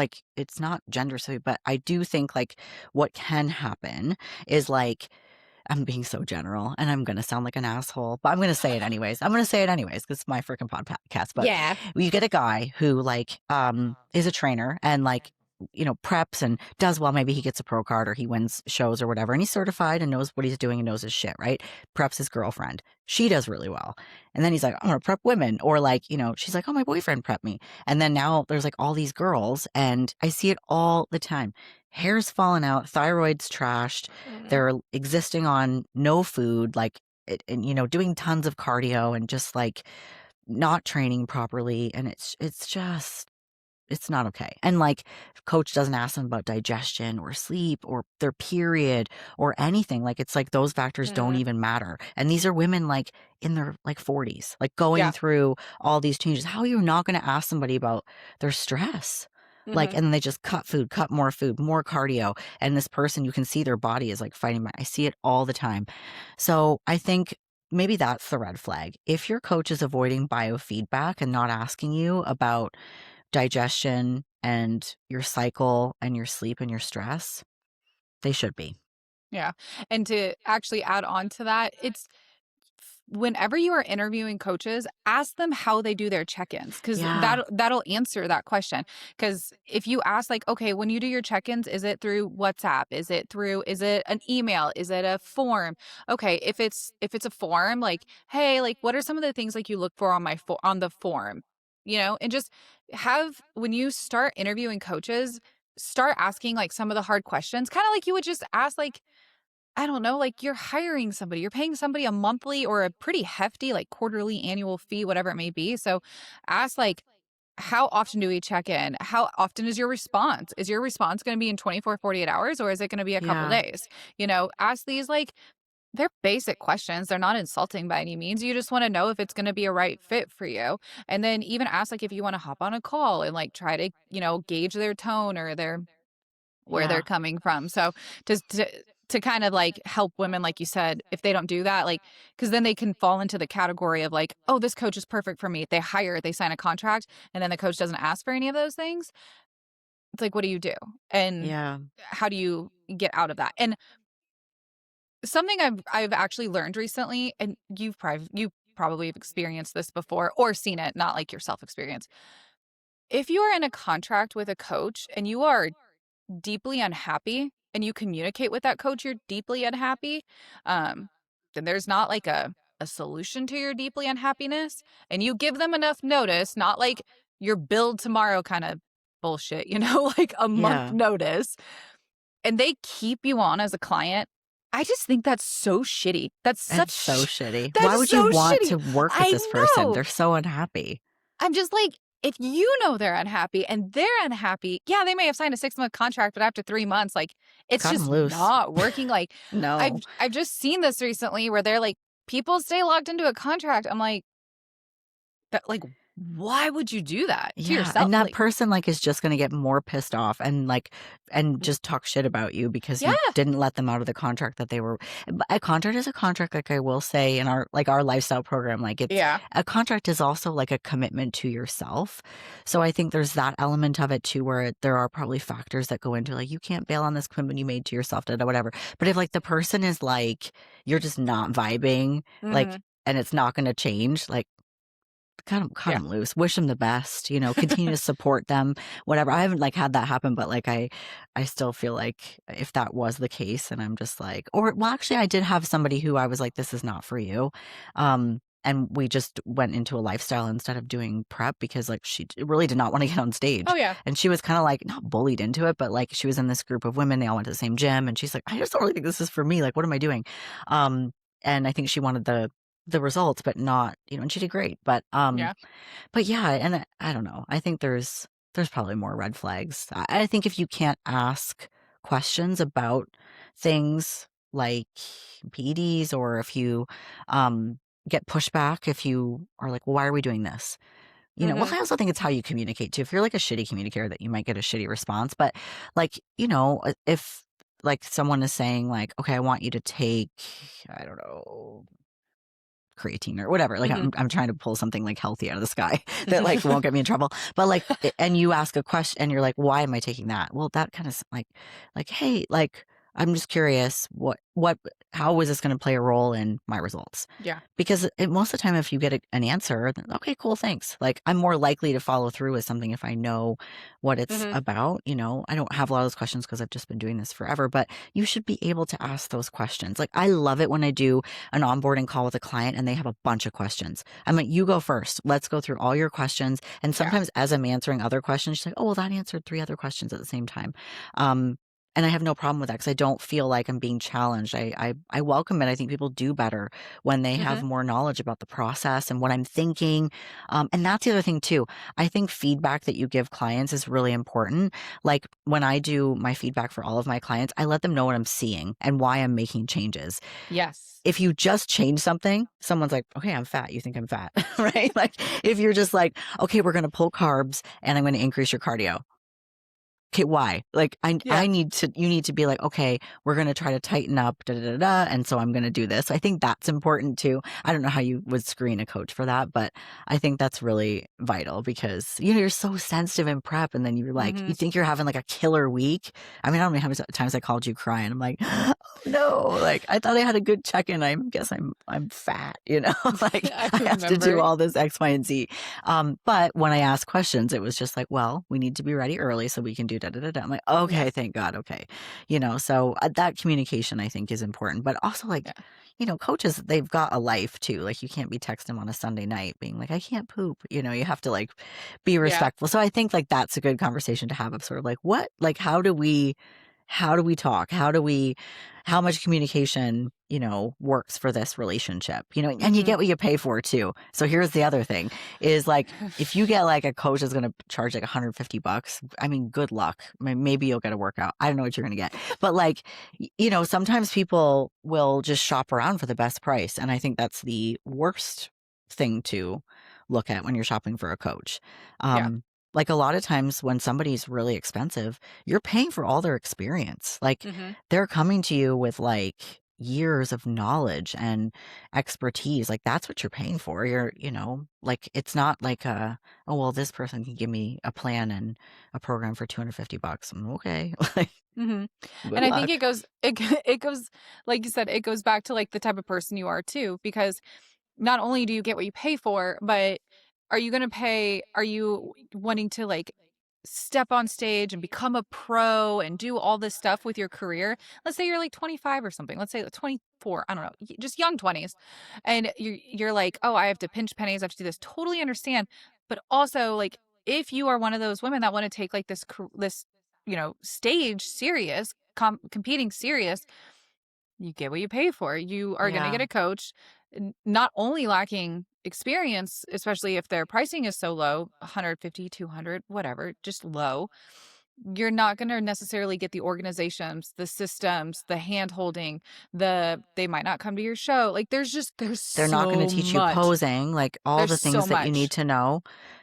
B: gender specific, but I do think like what can happen is like I'm being so general and I'm going to sound like an asshole, but I'm going to say it anyways. I'm going to say it anyways because it's my freaking podcast. But
A: Yeah.
B: you get a guy who is a trainer and preps and does well. Maybe he gets a pro card or he wins shows or whatever. And he's certified and knows what he's doing and knows his shit, right? Preps his girlfriend. She does really well. And then he's like, I'm going to prep women. Or she's like, oh, my boyfriend prepped me. And then now there's like all these girls and I see it all the time. Hair's falling out, thyroid's trashed,
A: Mm.
B: they're existing on no food, and doing tons of cardio and just like not training properly. And it's just it's not okay. And like coach doesn't ask them about digestion or sleep or their period or anything. Like it's like those factors don't
A: Mm.
B: even matter. And these are women like in their like 40s, like going
A: Yeah.
B: through all these changes. How are you not going to ask somebody about their stress? Like,
A: Hmm.
B: and then they just cut food, more cardio. And this person, you can see their body is like fighting back. I see it all the time. So I think maybe that's the red flag. If your coach is avoiding biofeedback and not asking you about digestion and your cycle and your sleep and your stress, they should be.
A: Yeah. And to actually add on to that, it's whenever you are interviewing coaches, ask them how they do their check-ins because
B: Yeah.
A: that'll answer that question. Because if you ask like, okay, when you do your check-ins, is it through WhatsApp? Is it an email? Is it a form? Okay, if it's a form, like, hey, like what are some of the things like you look for on on the form? And just have when you start interviewing coaches, start asking like some of the hard questions, kind of like you would just ask like I don't know, like you're hiring somebody, you're paying somebody a monthly or a pretty hefty, like quarterly annual fee, whatever it may be. So ask, like, how often do we check in? How often is your response? Is your response going to be in 24, 48 hours or is it going to be a couple
B: Yeah.
A: days? Ask these, like, they're basic questions. They're not insulting by any means. You just want to know if it's going to be a right fit for you. And then even ask, like, if you want to hop on a call and, like, try to, gauge their tone or where they're
B: Yeah.
A: coming from. So to kind of like help women, like you said, if they don't do that, like, because then they can fall into the category of like, oh, this coach is perfect for me. They sign a contract, and then the coach doesn't ask for any of those things. It's like, what do you do? And
B: Yeah.
A: how do you get out of that? And something I've actually learned recently, and you probably have experienced this before or seen it, not like your self experience. If you are in a contract with a coach and you are deeply unhappy, and you communicate with that coach you're deeply unhappy, um, then there's not like a solution to your deeply unhappiness, and you give them enough notice, not like your build tomorrow kind of bullshit, like a month
B: Yeah.
A: notice, and they keep you on as a client. I just think that's so shitty.
B: It's so shitty.
A: That
B: Why
A: is
B: would you
A: so
B: want
A: shitty.
B: to work with
A: I
B: this person?
A: know.
B: They're so unhappy.
A: I'm just like, if you know they're unhappy and they're unhappy, yeah, they may have signed a 6-month contract, but after 3 months, like, it's
B: Cut them
A: just
B: loose.
A: not working. Like, I've
B: No.
A: I've just seen this recently where they're like, people stay locked into a contract. I'm like, that like, why would you do that to
B: Yeah,
A: yourself?
B: and that
A: Like,
B: person, like, is just gonna get more pissed off and, like and
A: w-
B: just talk shit about you because
A: yeah,
B: you didn't let them out of the contract that they were but a contract is a contract, like, I will say in our lifestyle program, like, it's
A: yeah,
B: a contract is also, like, a commitment to yourself. So I think there's that element of it too where there are probably factors that go into, like, you can't bail on this commitment you made to yourself, da, da, whatever. But if, like, the person is, like, you're just not vibing, like,
A: hmm,
B: and it's not gonna change, like cut
A: yeah,
B: 'em loose, wish them the best, continue to support them, whatever. I haven't, like, had that happen, but, like, I still feel like if that was the case and I'm just like actually, I did have somebody who I was like, "This is not for you." And we just went into a lifestyle instead of doing prep because, like, she really did not wanna get on stage,
A: oh yeah,
B: and she was kinda, like, not bullied into it, but, like, she was in this group of women, they all went to the same gym, and she's like, "I just don't really think this is for me, like, what am I doing?" Um, and I think she wanted the results, but not and she did great,
A: yeah,
B: but yeah, and I don't know. I think there's probably more red flags. I think if you can't ask questions about things like PEDs or if you get pushback, if you are like, well, why are we doing this? Well,
A: hmm,
B: I also think it's how you communicate too. If you're like a shitty communicator, that you might get a shitty response. But like, if like someone is saying like, okay, I want you to take, I don't know, creatine or whatever. Like
A: hmm,
B: I'm trying to pull something like healthy out of the sky that like won't get me in trouble. But like and you ask a question and you're like, why am I taking that? Well, that kind of like, hey, like I'm just curious, what how is this going to play a role in my results?
A: yeah,
B: Because most of the time, if you get an answer, then, okay, cool, thanks. Like I'm more likely to follow through with something if I know what it's
A: hmm,
B: about. I don't have a lot of those questions because I've just been doing this forever, but you should be able to ask those questions. Like I love it when I do an onboarding call with a client and they have a bunch of questions. I'm like, you go first. Let's go through all your questions. And
A: yeah,
B: sometimes as I'm answering other questions, she's like, oh, well, that answered three other questions at the same time. Um, and I have no problem with that because I don't feel like I'm being challenged. I welcome it. I think people do better when they have
A: hmm,
B: more knowledge about the process and what I'm thinking. And that's the other thing too. I think feedback that you give clients is really important. Like when I do my feedback for all of my clients, I let them know what I'm seeing and why I'm making changes.
A: yes,
B: If you just change something, someone's like, okay, I'm fat. You think I'm fat, right? Like if you're just like, okay, we're going to pull carbs and I'm going to increase your cardio. Okay, why? Like,
A: yeah,
B: you need to be like, okay, we're going to try to tighten up, da, da, da, da. And so I'm going to do this. I think that's important too. I don't know how you would screen a coach for that, but I think that's really vital because, you're so sensitive in prep. And then you're like,
A: hmm,
B: you think you're having like a killer week. I mean, I don't know how many times I called you crying. I'm like, oh no, like I thought I had a good check in. I guess I'm fat, like
A: I
B: I have to do
A: remember,
B: all this X, Y, and Z. But when I asked questions, it was just like, well, we need to be ready early so we can do da da da da. I'm like, okay,
A: yes,
B: thank God, okay, so that communication I think is important, but also like,
A: yeah,
B: coaches they've got a life too. Like you can't be texting them on a Sunday night being like, I can't poop. You have to like be
A: yeah,
B: respectful. So I think like that's a good conversation to have of sort of like what like how do we talk? How much communication, works for this relationship, and you
A: hmm,
B: get what you pay for too. So here's the other thing is like, if you get like a coach that's going to charge like $150, I mean, good luck. Maybe you'll get a workout. I don't know what you're going to get, but like, sometimes people will just shop around for the best price. And I think that's the worst thing to look at when you're shopping for a coach.
A: yeah,
B: Like a lot of times when somebody's really expensive, you're paying for all their experience. Like
A: hmm,
B: they're coming to you with like years of knowledge and expertise. Like that's what you're paying for. Like it's not like oh well, this person can give me a plan and a program for $250. Okay. Like
A: hmm.
B: good
A: And I think
B: luck.
A: it goes, like you said, it goes back to like the type of person you are too, because not only do you get what you pay for, but are you wanting to like step on stage and become a pro and do all this stuff with your career. Let's say you're like 25 or something. Let's say 24. I don't know, just young 20s, and you're like, oh, I have to pinch pennies. I have to do this. Totally understand, but also like if you are one of those women that want to take like this stage serious, competing serious, you get what you pay for. You are going to
B: Yeah.
A: get a coach, not only lacking experience, especially if their pricing is so low, 150, 200, whatever, just low. You're not going to necessarily get the organizations, the systems, the hand holding, they might not come to your show. Like there's
B: They're not gonna
A: so
B: teach you
A: much.
B: posing, like, all
A: There's
B: the
A: so
B: things that you need
A: much.
B: to know,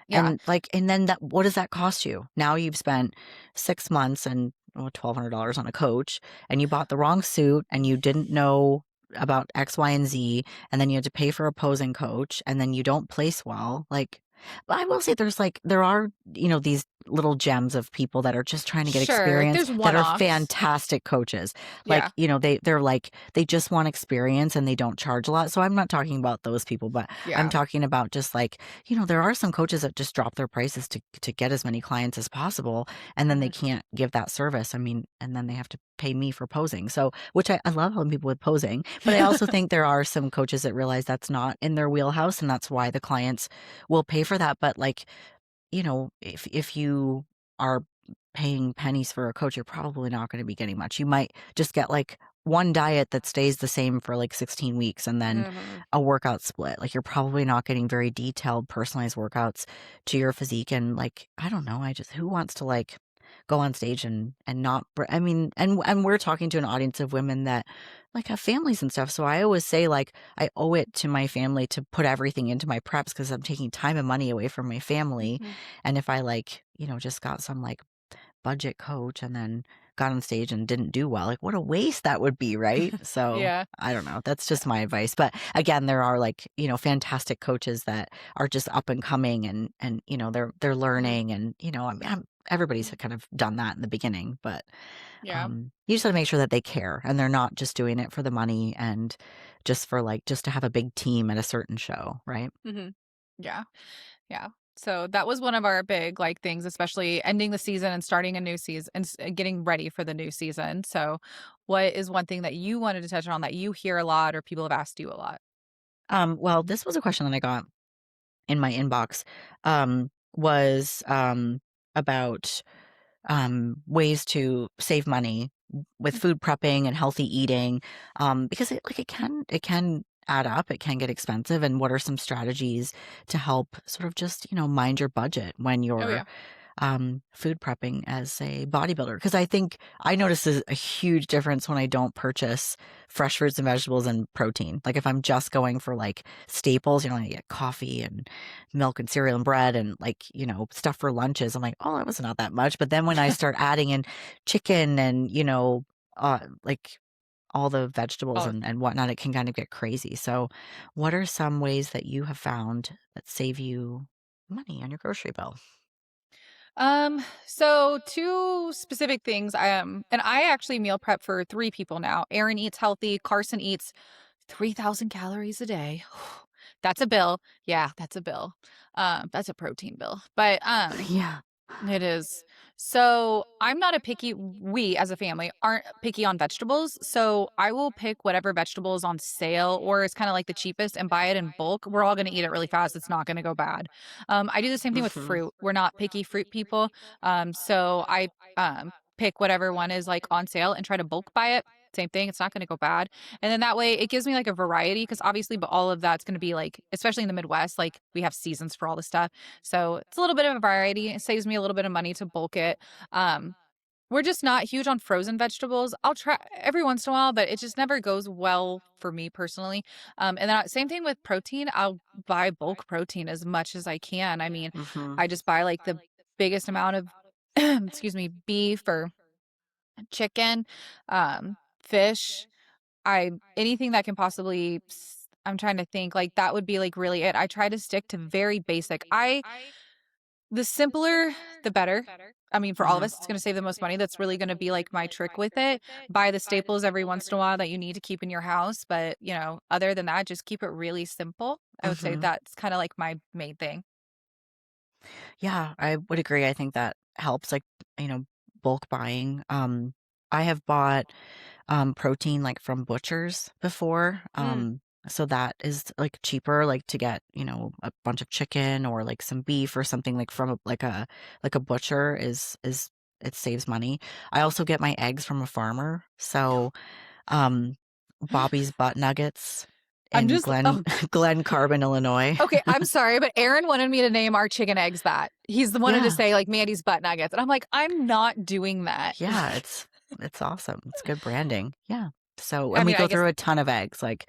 A: Yeah.
B: and then that what does that cost you? Now you've spent 6 months and, well, $1,200 on a coach, and you bought the wrong suit, and you didn't know about X, Y, and Z, and then you had to pay for a posing coach, and then you don't place well, like but I will say there are, these little gems of people that are just trying to get
A: Sure. Like
B: experience
A: there's
B: that are
A: one-offs.
B: fantastic coaches.
A: Yeah.
B: Like, they're like they just want experience and they don't charge a lot. So I'm not talking about those people, but I'm
A: Yeah.
B: talking about just like, there are some coaches that just drop their prices to get as many clients as possible, and then they
A: Mhm.
B: can't give that service. I mean, and then they have to pay me for posing. So, which I love helping people with posing, but I also think there are some coaches that realize that's not in their wheelhouse and that's why the clients will pay for that. But like, if you are paying pennies for a coach, you're probably not going to be getting much. You might just get like one diet that stays the same for like 16 weeks and then
A: Mhm.
B: a workout split. Like you're probably not getting very detailed, personalized workouts to your physique. And like, I don't know, who wants to like go on stage and not, I mean, and we're talking to an audience of women that like have families and stuff. So I always say like, I owe it to my family to put everything into my preps because I'm taking time and money away from my family.
A: Mhm.
B: And if I like, just got some like budget coach and then got on stage and didn't do well, like what a waste that would be, right? So
A: Yeah.
B: I don't know. That's just my advice. But again, there are like, fantastic coaches that are just up and coming and they're
A: Mhm.
B: learning and everybody's kind of done that in the beginning, but
A: Yeah.
B: you just got to make sure that they care and they're not just doing it for the money and just to have a big team at a certain show, right?
A: Mhm. Yeah. Yeah. So that was one of our big like things, especially ending the season and starting a new season and getting ready for the new season. So, what is one thing that you wanted to touch on that you hear a lot or people have asked you a lot?
B: Well, this was a question that I got in my inbox, was about ways to save money with
A: Mm.
B: food prepping and healthy eating, because it can add up, it can get expensive, and what are some strategies to help sort of just mind your budget when
A: Oh
B: you're
A: yeah.
B: food prepping as a bodybuilder? Because I think I notice a huge difference when I don't purchase fresh fruits and vegetables and protein. Like if I'm just going for like staples, I get coffee and milk and cereal and bread and like, stuff for lunches. I'm like, oh, that was not that much. But then when I start adding in chicken and, like all the vegetables
A: Oh.
B: and whatnot, it can kind of get crazy. So what are some ways that you have found that save you money on your grocery bill?
A: So two specific things. And I actually meal prep for three people now. Aaron eats healthy, Carson eats 3,000 calories a day. That's a bill. Yeah, that's a bill. That's a protein bill. But
B: Yeah.
A: it is. So I'm not a picky, we as a family aren't picky on vegetables. So I will pick whatever vegetable is on sale or is kind of like the cheapest and buy it in bulk. We're all going to eat it really fast. It's not going to go bad. I do the same thing with
B: Mhm.
A: fruit. We're not picky fruit people. So I pick whatever one is like on sale and try to bulk buy it. Same thing. It's not going to go bad. And then that way it gives me like a variety because obviously, but all of that's going to be like, especially in the Midwest, like we have seasons for all the stuff. So it's a little bit of a variety. It saves me a little bit of money to bulk it. Um, we're just not huge on frozen vegetables. I'll try every once in a while, but it just never goes well for me personally. And then same thing with protein. I'll buy bulk protein as much as I can. I mean,
B: Mhm.
A: I just buy like the biggest amount of, excuse me, beef or chicken, fish. I anything that can possibly. I'm trying to think like that would be like really it. I try to stick to very basic. The simpler, the better. I mean, for all of
B: Mhm.
A: us, it's gonna save the most money. That's really gonna be, like, my trick with it. Buy the staples every once in a while that you need to keep in your house, but, other than that, just keep it really simple. I would say
B: Mhm.
A: that's kinda, like, my main thing.
B: Yeah, I would agree. I think that helps, like, you know, bulk buying. I have bought protein like from butchers before.
A: Mm.
B: So that is like cheaper, like to get, you know, a bunch of chicken or like some beef or something like from like a butcher is it saves money. I also get my eggs from a farmer. So um Bobby's Butt Nuggets
A: I'm
B: in
A: just oh,
B: Glen Carbon, Illinois.
A: okay, I'm sorry, but Aaron wanted me to name our chicken eggs that. He's the wanted to
B: Yeah.
A: say like Mandy's butt nuggets. And I'm like, I'm not doing that.
B: Yeah, it's awesome. It's good branding. Yeah. So,
A: I
B: and we
A: mean, I
B: go
A: guess
B: through a ton of eggs. Like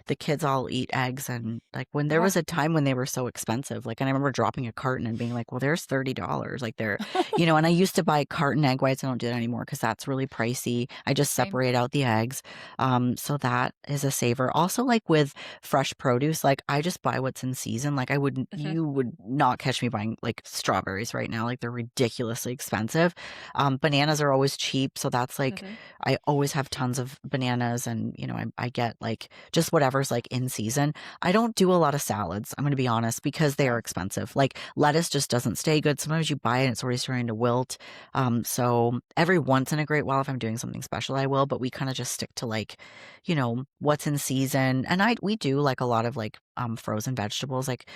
B: the kids all eat eggs, and like when there
A: yeah.
B: was a time when they were so expensive, like, and I remember dropping a carton and being like, well, there's $30. Like they're, you know, and I used to buy carton egg whites. I don't do that anymore because that's really pricey. I just
A: Same.
B: separate out the eggs. So that is a saver. Also, like with fresh produce, like I just buy what's in season. Like
A: Hmm.
B: you would not catch me buying like strawberries right now. Like they're ridiculously expensive. Bananas are always cheap, so that's like
A: Hmm.
B: I always have tons of bananas, and you know I get like just whatever's like in season. I don't do a lot of salads. I'm going to be honest because they are
A: Yeah.
B: expensive. Like lettuce just doesn't stay good. Sometimes you buy it and it's already starting to wilt. So every once in a great while, if I'm doing something special, I will. But we kind of just stick to like, you know, what's in season. And we do like a lot of like frozen vegetables, like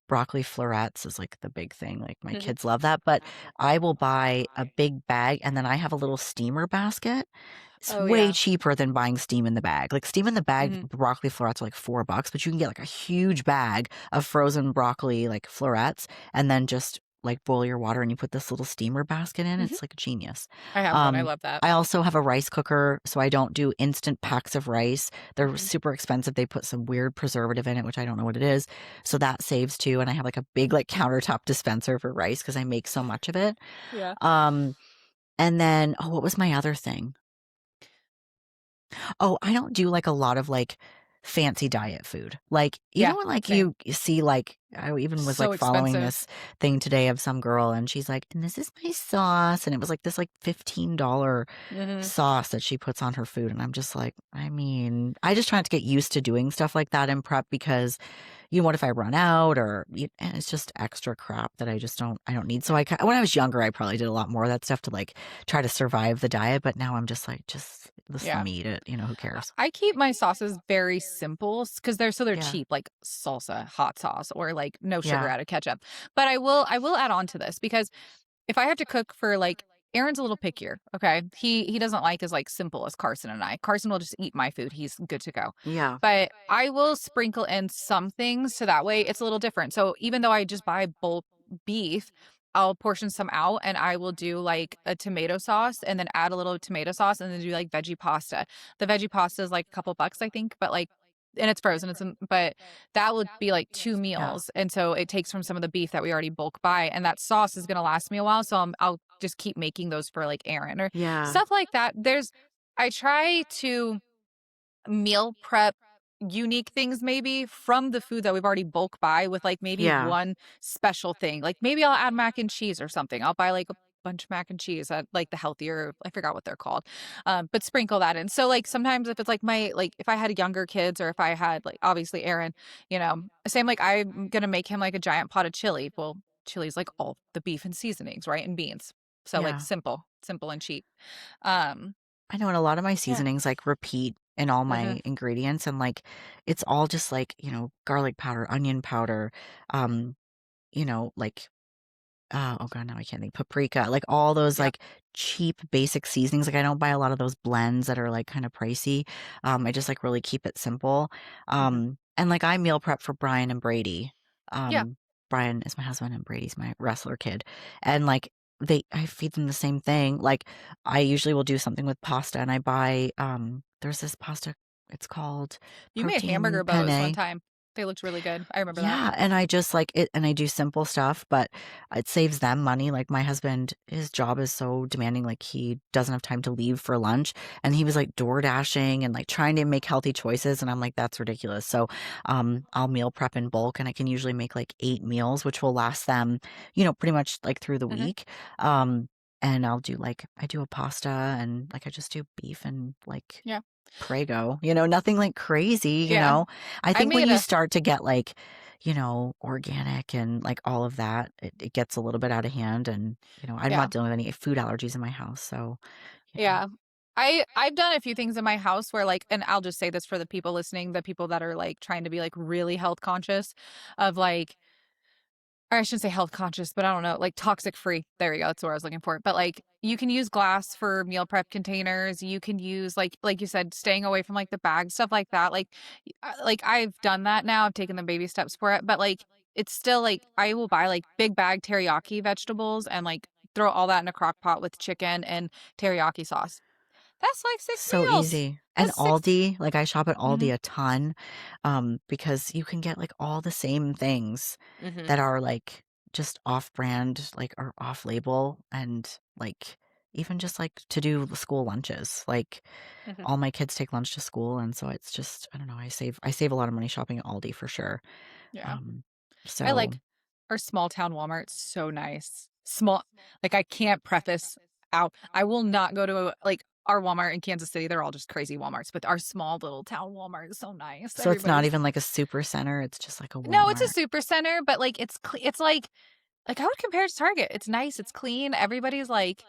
B: broccoli florets is like the big thing. Like my
A: Hmm.
B: kids love that. But I will buy a big bag and then I have a little steamer basket. It's
A: Oh
B: way
A: yeah.
B: cheaper than buying steam in the bag. Like steam in the bag
A: Hmm.
B: broccoli florets are like $4, but you can get like a huge bag of frozen broccoli like florets and then just like boil your water and you put this little steamer basket in.
A: Hmm.
B: It's like a genius.
A: I have one. I
B: Um,
A: love that.
B: I also have a rice cooker, so I don't do instant packs of rice. They're
A: Hmm.
B: super expensive. They put some weird preservative in it, which I don't know what it is. So that saves too. And I have like a big like countertop dispenser for rice because I make so much of it.
A: Yeah.
B: Um, and then, oh, what was my other thing? Oh, I don't do like a lot of like fancy diet food. Like, you know
A: Yeah.
B: when like
A: Same.
B: you see like I even was
A: So
B: like following
A: expensive.
B: this thing today of some girl and she's like, and this is my sauce. And it was like this like $15
A: Hmm.
B: sauce that she puts on her food. And I'm just like, I mean, I just try not to get used to doing stuff like that in prep because you know, what if I run out and it's just extra crap that I don't need. So when I was younger, I probably did a lot more of that stuff to like try to survive the diet. But now I'm just like, just let
A: Yeah.
B: me eat it. You know, who cares?
A: I keep my sauces very simple because they're
B: Yeah.
A: cheap, like salsa, hot sauce, or like no sugar
B: Yeah.
A: added ketchup. But I will add on to this because if I have to cook for like Aaron's a little pickier, okay? He doesn't like as like simple as Carson and I. Carson will just eat my food. He's good to go.
B: Yeah.
A: But I will sprinkle in some things so that way it's a little different. So even though I just buy bulk beef, I'll portion some out and I will do like a tomato sauce and then add a little tomato sauce and then do like veggie pasta. The veggie pasta is like a couple bucks, I think, but like and it's frozen. But that would be like two
B: Yeah.
A: meals, and so it takes from some of the beef that we already bulk buy, and that sauce is gonna last me a while. So I'll just keep making those for like Aaron or
B: Yeah.
A: stuff like that. I try to meal prep unique things maybe from the food that we've already bulk buy with like maybe
B: Yeah.
A: one special thing. Like maybe I'll add mac and cheese or something. I'll buy like a bunch of mac and cheese at like the healthier, I forgot what they're called. But sprinkle that in. So like sometimes if it's like like if I had younger kids or if I had like obviously Aaron, same like I'm gonna make him like a giant pot of chili. Well, chili's like all the beef and seasonings, right? And beans. So like
B: Yeah.
A: simple and cheap. Um
B: I know, and a lot of my
A: yeah.
B: seasonings like repeat in all
A: Uh-huh.
B: my ingredients, and like it's all just like you know garlic powder, onion powder, um, you know like oh god, now I can't think. Paprika, like all those
A: Yep.
B: like cheap basic seasonings. Like I don't buy a lot of those blends that are like kind of pricey. I just like really keep it simple.
A: Hmm.
B: And like I meal prep for Brian and Brady.
A: Yeah.
B: Brian is my husband and Brady's my wrestler kid. And like I feed them the same thing. Like I usually will do something with pasta and I buy there's this pasta, it's called
A: You made
B: protein
A: hamburger bows one
B: penne.
A: time. They looked really good. I remember that.
B: Yeah, and I just like it and I do simple stuff, but it saves them money. Like my husband, his job is so demanding, like he doesn't have time to leave for lunch. And he was like door dashing and like trying to make healthy choices. And I'm like, that's ridiculous. So I'll meal prep in bulk and I can usually make like 8 meals, which will last them, you know, pretty much like through the
A: Mhm.
B: week. Um and I'll do like I do a pasta and like I just do beef and like
A: Yeah.
B: Prego, you know, nothing like crazy, you
A: Yeah.
B: know? I
A: I
B: think when
A: made
B: you
A: a
B: start to get like, organic and like all of that, it gets a little bit out of hand. And, I'm
A: Yeah.
B: not dealing with any food allergies in my house. So, you know,
A: Yeah. I've done a few things in my house where like, and I'll just say this for the people listening, the people that are like trying to be like really health conscious of like, or I shouldn't say health conscious, but I don't know, like toxic free. There we go. That's what I was looking for. But like you can use glass for meal prep containers. You can use like you said, staying away from like the bag, stuff like that. Like I've done that now. I've taken the baby steps for it. But like it's still like I will buy like big bag teriyaki vegetables and like throw all that in a crock pot with chicken and teriyaki sauce. That's like six
B: so
A: meals.
B: easy. And
A: That's six.
B: Aldi, like I shop at
A: Mm-hmm.
B: Aldi a ton, because you can get like all the same things
A: Mm-hmm.
B: that are like just off brand, like or off label, and like even just like to do school lunches. Like
A: Mm-hmm.
B: all my kids take lunch to school, and so it's just I don't know, I save a lot of money shopping at Aldi for sure.
A: Yeah.
B: Um,
A: I
B: so
A: like our small town Walmart. It's so nice. Small, like I can't preface out. I will not go to like our Walmart in Kansas City. They're all just crazy Walmarts, but our small little town Walmart is so nice.
B: so it's not
A: Everybody's
B: even like a super center, it's just like a
A: no, it's a
B: Walmart.
A: super center, but like it's like I would compare it to Target. It's nice. It's clean. Everybody's like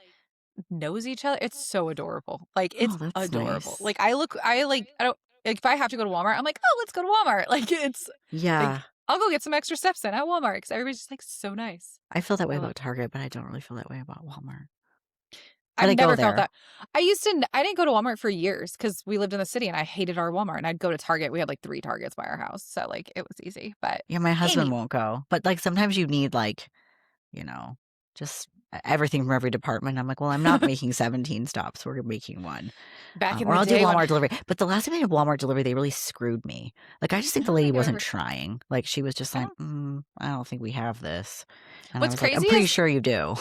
A: knows each other. It's so adorable. Like it's
B: Oh, that's
A: adorable.
B: nice.
A: Like I don't like if I have to go to Walmart, I'm like, oh, let's go to Walmart. Like it's like
B: Yeah,
A: I'll go get some extra steps in at Walmart because everybody's just like so nice.
B: I feel that way
A: I love
B: about Target, but I don't really feel that way about Walmart. But
A: I've
B: I go
A: never felt
B: there.
A: that. I didn't go to Walmart for years because we lived in the city and I hated our Walmart and I'd go to Target. We had like 3 Targets by our house. So like it was easy. But
B: Yeah, my husband
A: any
B: won't go, but, like, sometimes you need, like, you know, just everything from every department. I'm like, "Well, I'm not making 17 stops, we're making 1."
A: back in
B: Or
A: the
B: I'll do
A: day when
B: Walmart delivery, but the last time I did Walmart delivery, they really screwed me. Like, I just
A: I
B: think the
A: don't
B: lady
A: think I've
B: wasn't
A: ever
B: trying. Like, she was just
A: I
B: like,
A: don't
B: I don't think we have this." And I
A: what's
B: was like, "I'm
A: crazy
B: pretty
A: is
B: sure you do."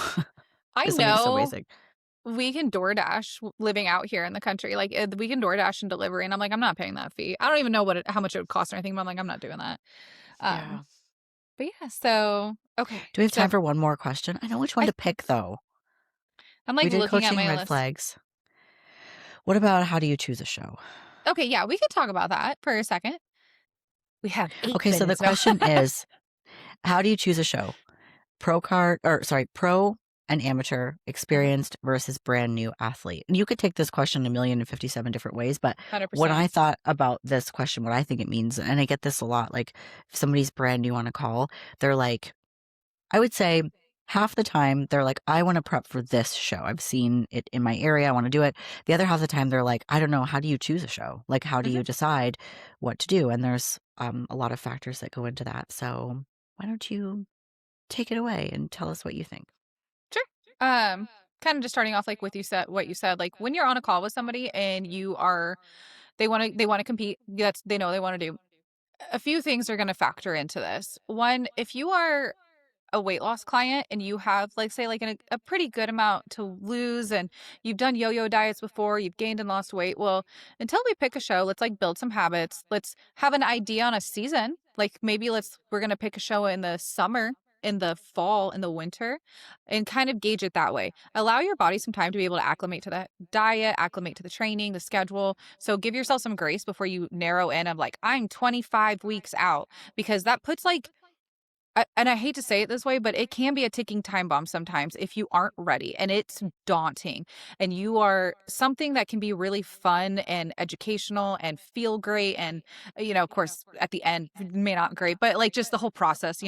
A: I
B: Just something so
A: know
B: basic.
A: we can DoorDash living out here in the country. Like we can DoorDash and delivery and I'm like, I'm not paying that fee. I don't even know how much it would cost or anything, but I'm like, I'm not doing that. Um
B: Yeah.
A: but yeah, so okay.
B: Do we have time
A: So
B: for one more question? I know which one
A: I
B: to pick, though.
A: I'm
B: We
A: like
B: did
A: looking at
B: coaching
A: my
B: red
A: list.
B: flags. What about how do you choose a show?
A: Okay, yeah, we could talk about that for a second. We have eight
B: Okay, so the
A: minutes now.
B: question is, how do you choose a show? Pro and amateur,
A: Mhm,
B: experienced versus brand new athlete. And you could take this question a million and 57 different ways, but when
A: 100%.
B: I thought about this question, what I think it means, and I get this a lot, like if somebody's brand new on a call, they're like, I would say half the time they're like, I want to prep for this show. I've seen it in my area. I want to do it. The other half of the time they're like, I don't know. How do you choose a show? Like, how do
A: Mhm,
B: you decide what to do? And there's a lot of factors that go into that. So why don't you take it away and tell us what you think?
A: sure. Kind of just starting off like with you said what you said, like when you're on a call with somebody and you are they want to compete, that's they know they want to do. A few things are going to factor into this. One, if you are a weight loss client and you have like say like a pretty good amount to lose and you've done yo-yo diets before, you've gained and lost weight, well, until we pick a show, let's like build some habits. Let's have an idea on a season. Like maybe we're going to pick a show in the summer, in the fall, in the winter, and kind of gauge it that way. Allow your body some time to be able to acclimate to the diet, acclimate to the training, the schedule. So give yourself some grace before you narrow in of like I'm 25 weeks out because that puts like and I hate to say it this way, but it can be a ticking time bomb sometimes if you aren't ready and it's daunting and you are something that can be really fun and educational and feel great. And, of course, at the end, may not great, but like just the whole process,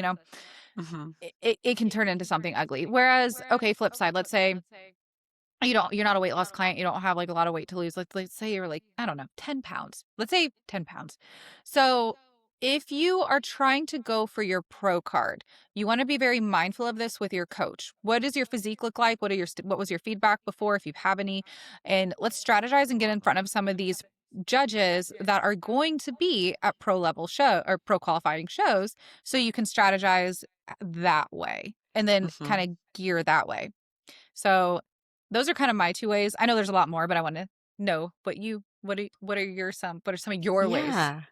B: Hmm.
A: it can turn into something ugly. Whereas, okay, flip side, let's say you're not a weight loss client, you don't have like a lot of weight to lose. Let's say you're like, I don't know, 10 pounds. Let's say 10 pounds. So if you are trying to go for your pro card, you want to be very mindful of this with your coach. What does your physique look like? What was your feedback before if you have any? And let's strategize and get in front of some of these judges that are going to be at pro level show or pro qualifying shows so you can strategize that way and then
B: Hmm.
A: kind of gear that way. So those are kind of my 2 ways. I know there's a lot more, but I want to know what are some of your ways?
B: Yeah.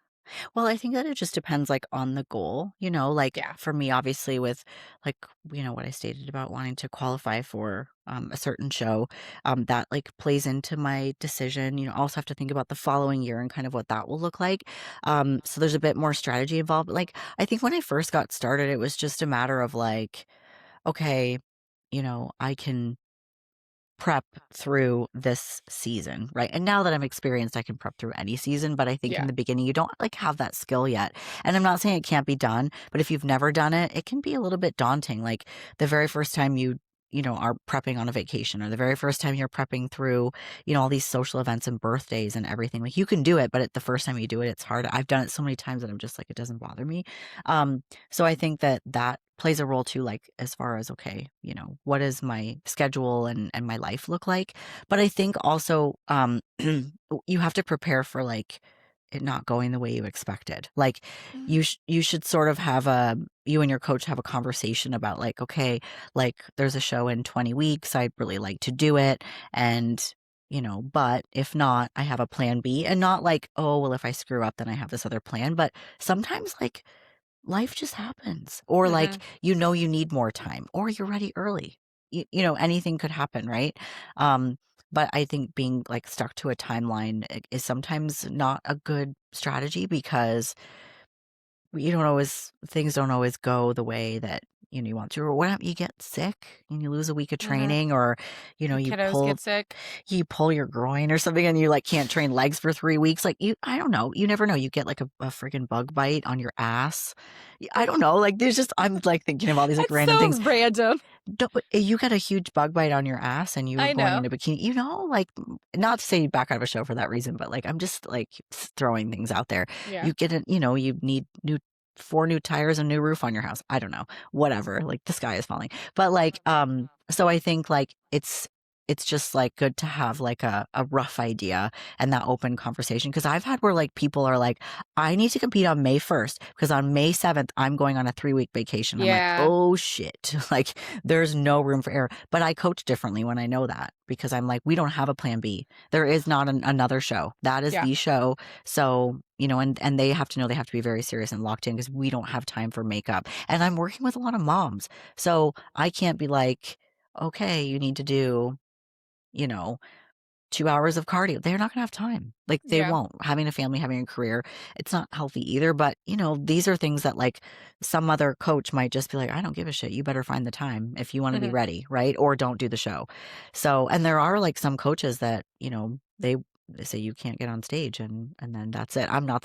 B: Well, I think that it just depends, like, on the goal, like,
A: Yeah.
B: for me, obviously, with, like, what I stated about wanting to qualify for, a certain show, that, like, plays into my decision, I also have to think about the following year and kind of what that will look like, so there's a bit more strategy involved, but, like, I think when I first got started, it was just a matter of, like, okay, I can prep through this season, right? And now that I'm experienced, I can prep through any season, but I think in
A: Yeah.
B: the beginning you don't like have that skill yet. And I'm not saying it can't be done, but if you've never done it, it can be a little bit daunting. Like the very first time you are prepping on a vacation or the very first time you're prepping through, all these social events and birthdays and everything. Like you can do it, but the first time you do it, it's hard. I've done it so many times that I'm just like, it doesn't bother me. So I think that that plays a role too, like as far as okay, what does my schedule and my life look like? But I think also you have to prepare for like it not going the way you expected. Like
A: Mhm.
B: you should sort of have a you and your coach have a conversation about like okay, like there's a show in 20 weeks. I'd really like to do it and but if not, I have a plan B and not like, oh, well, if I screw up, then I have this other plan. But sometimes like life just happens or like
A: Mhm.
B: you need more time or you're ready early anything could happen, right? um but I think being like stuck to a timeline is sometimes not a good strategy because you don't always things don't always go the way that you want to or what you get sick and you lose a week of
A: Mhm.
B: training or you
A: Kiddos get sick.
B: pull your groin or something and you like can't train legs for 3 weeks like I don't know, you never know, you get like a freaking bug bite on your ass. I don't know, like there's just I'm like thinking of all these like
A: That's
B: random things.
A: so random.
B: Don't but you got a huge bug bite on your ass and you were
A: I
B: going
A: know.
B: in a bikini, like, not to say you back out of a show for that reason, but, like, I'm just, like, throwing things out there.
A: Yeah.
B: You get it, you need 4 new tires and new roof on your house. I don't know, whatever, like, the sky is falling. But, like, so I think, like, it's just, like, good to have, like, a rough idea and that open conversation. Because 'cause I've had where, like, people are like, "I need to compete on May 1st because on May 7th, I'm going on a 3-week vacation." I'm like,
A: Yeah.
B: "Oh, shit." Like, there's no room for error. But I coach differently when I know that because I'm like, we don't have a plan B. There is not another show. That is
A: Yeah.
B: the show. So, and they have to know they have to be very serious and locked in because we don't have time for makeup. And I'm working with a lot of moms. So I can't be like, okay, you need to do, you know, 2 hours of cardio. They're not gonna have time. Like, they
A: Yeah.
B: won't. Having a family, having a career, it's not healthy either, but, these are things that, like, some other coach might just be like, "I don't give a shit. You better find the time if you wanna be
A: Mhm.
B: ready," right? Or don't do the show. So and there are, like, some coaches that, they say you can't get on stage and then that's it. I'm not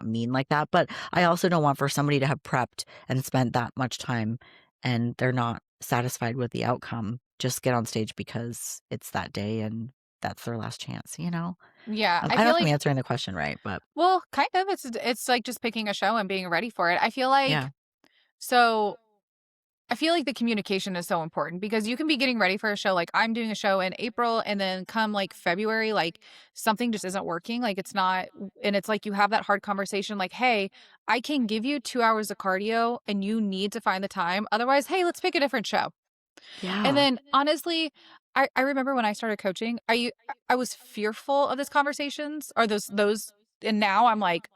B: mean like that, but I also don't want for somebody to have prepped and spent that much time and they're not satisfied with the outcome, just get on stage because it's that day and that's their last chance, you know?
A: Yeah. I
B: I don't know
A: feel
B: if I'm
A: like,
B: answering the question right, but
A: well, kind of. It's like just picking a show and being ready for it. I feel
B: yeah.
A: like so I feel like the communication is so important because you can be getting ready for a show. Like I'm doing a show in April and then come like February, like something just isn't working. Like it's not, and it's like you have that hard conversation like, hey, I can give you 2 hours of cardio and you need to find the time. Otherwise, hey, let's pick a different show. And
B: Yeah.
A: then honestly, I remember when I started coaching, I was fearful of those conversations or those and now I'm like,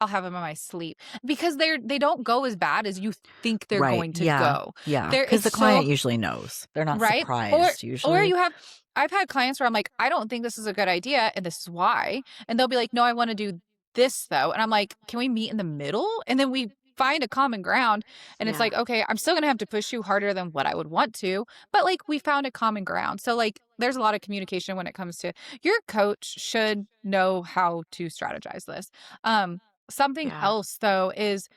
A: I'll have them in my sleep because they don't go as bad as you think they're
B: Right.
A: going to
B: Yeah.
A: go.
B: Yeah.
A: There
B: Because
A: it's
B: the client
A: so
B: usually knows. They're not
A: right?
B: surprised
A: Or
B: usually.
A: you have I've had clients where I'm like, "I don't think this is a good idea, and this is why." And they'll be like, "No, I wanna do this, though." And I'm like, "Can we meet in the middle?" And then we find a common ground, and it's
B: Yeah.
A: like, "Okay, I'm still gonna have to push you harder than what I would want to, but, like, we found a common ground." So, like, there's a lot of communication when it comes to your coach should know how to strategize this. Something
B: Yeah.
A: else, though, is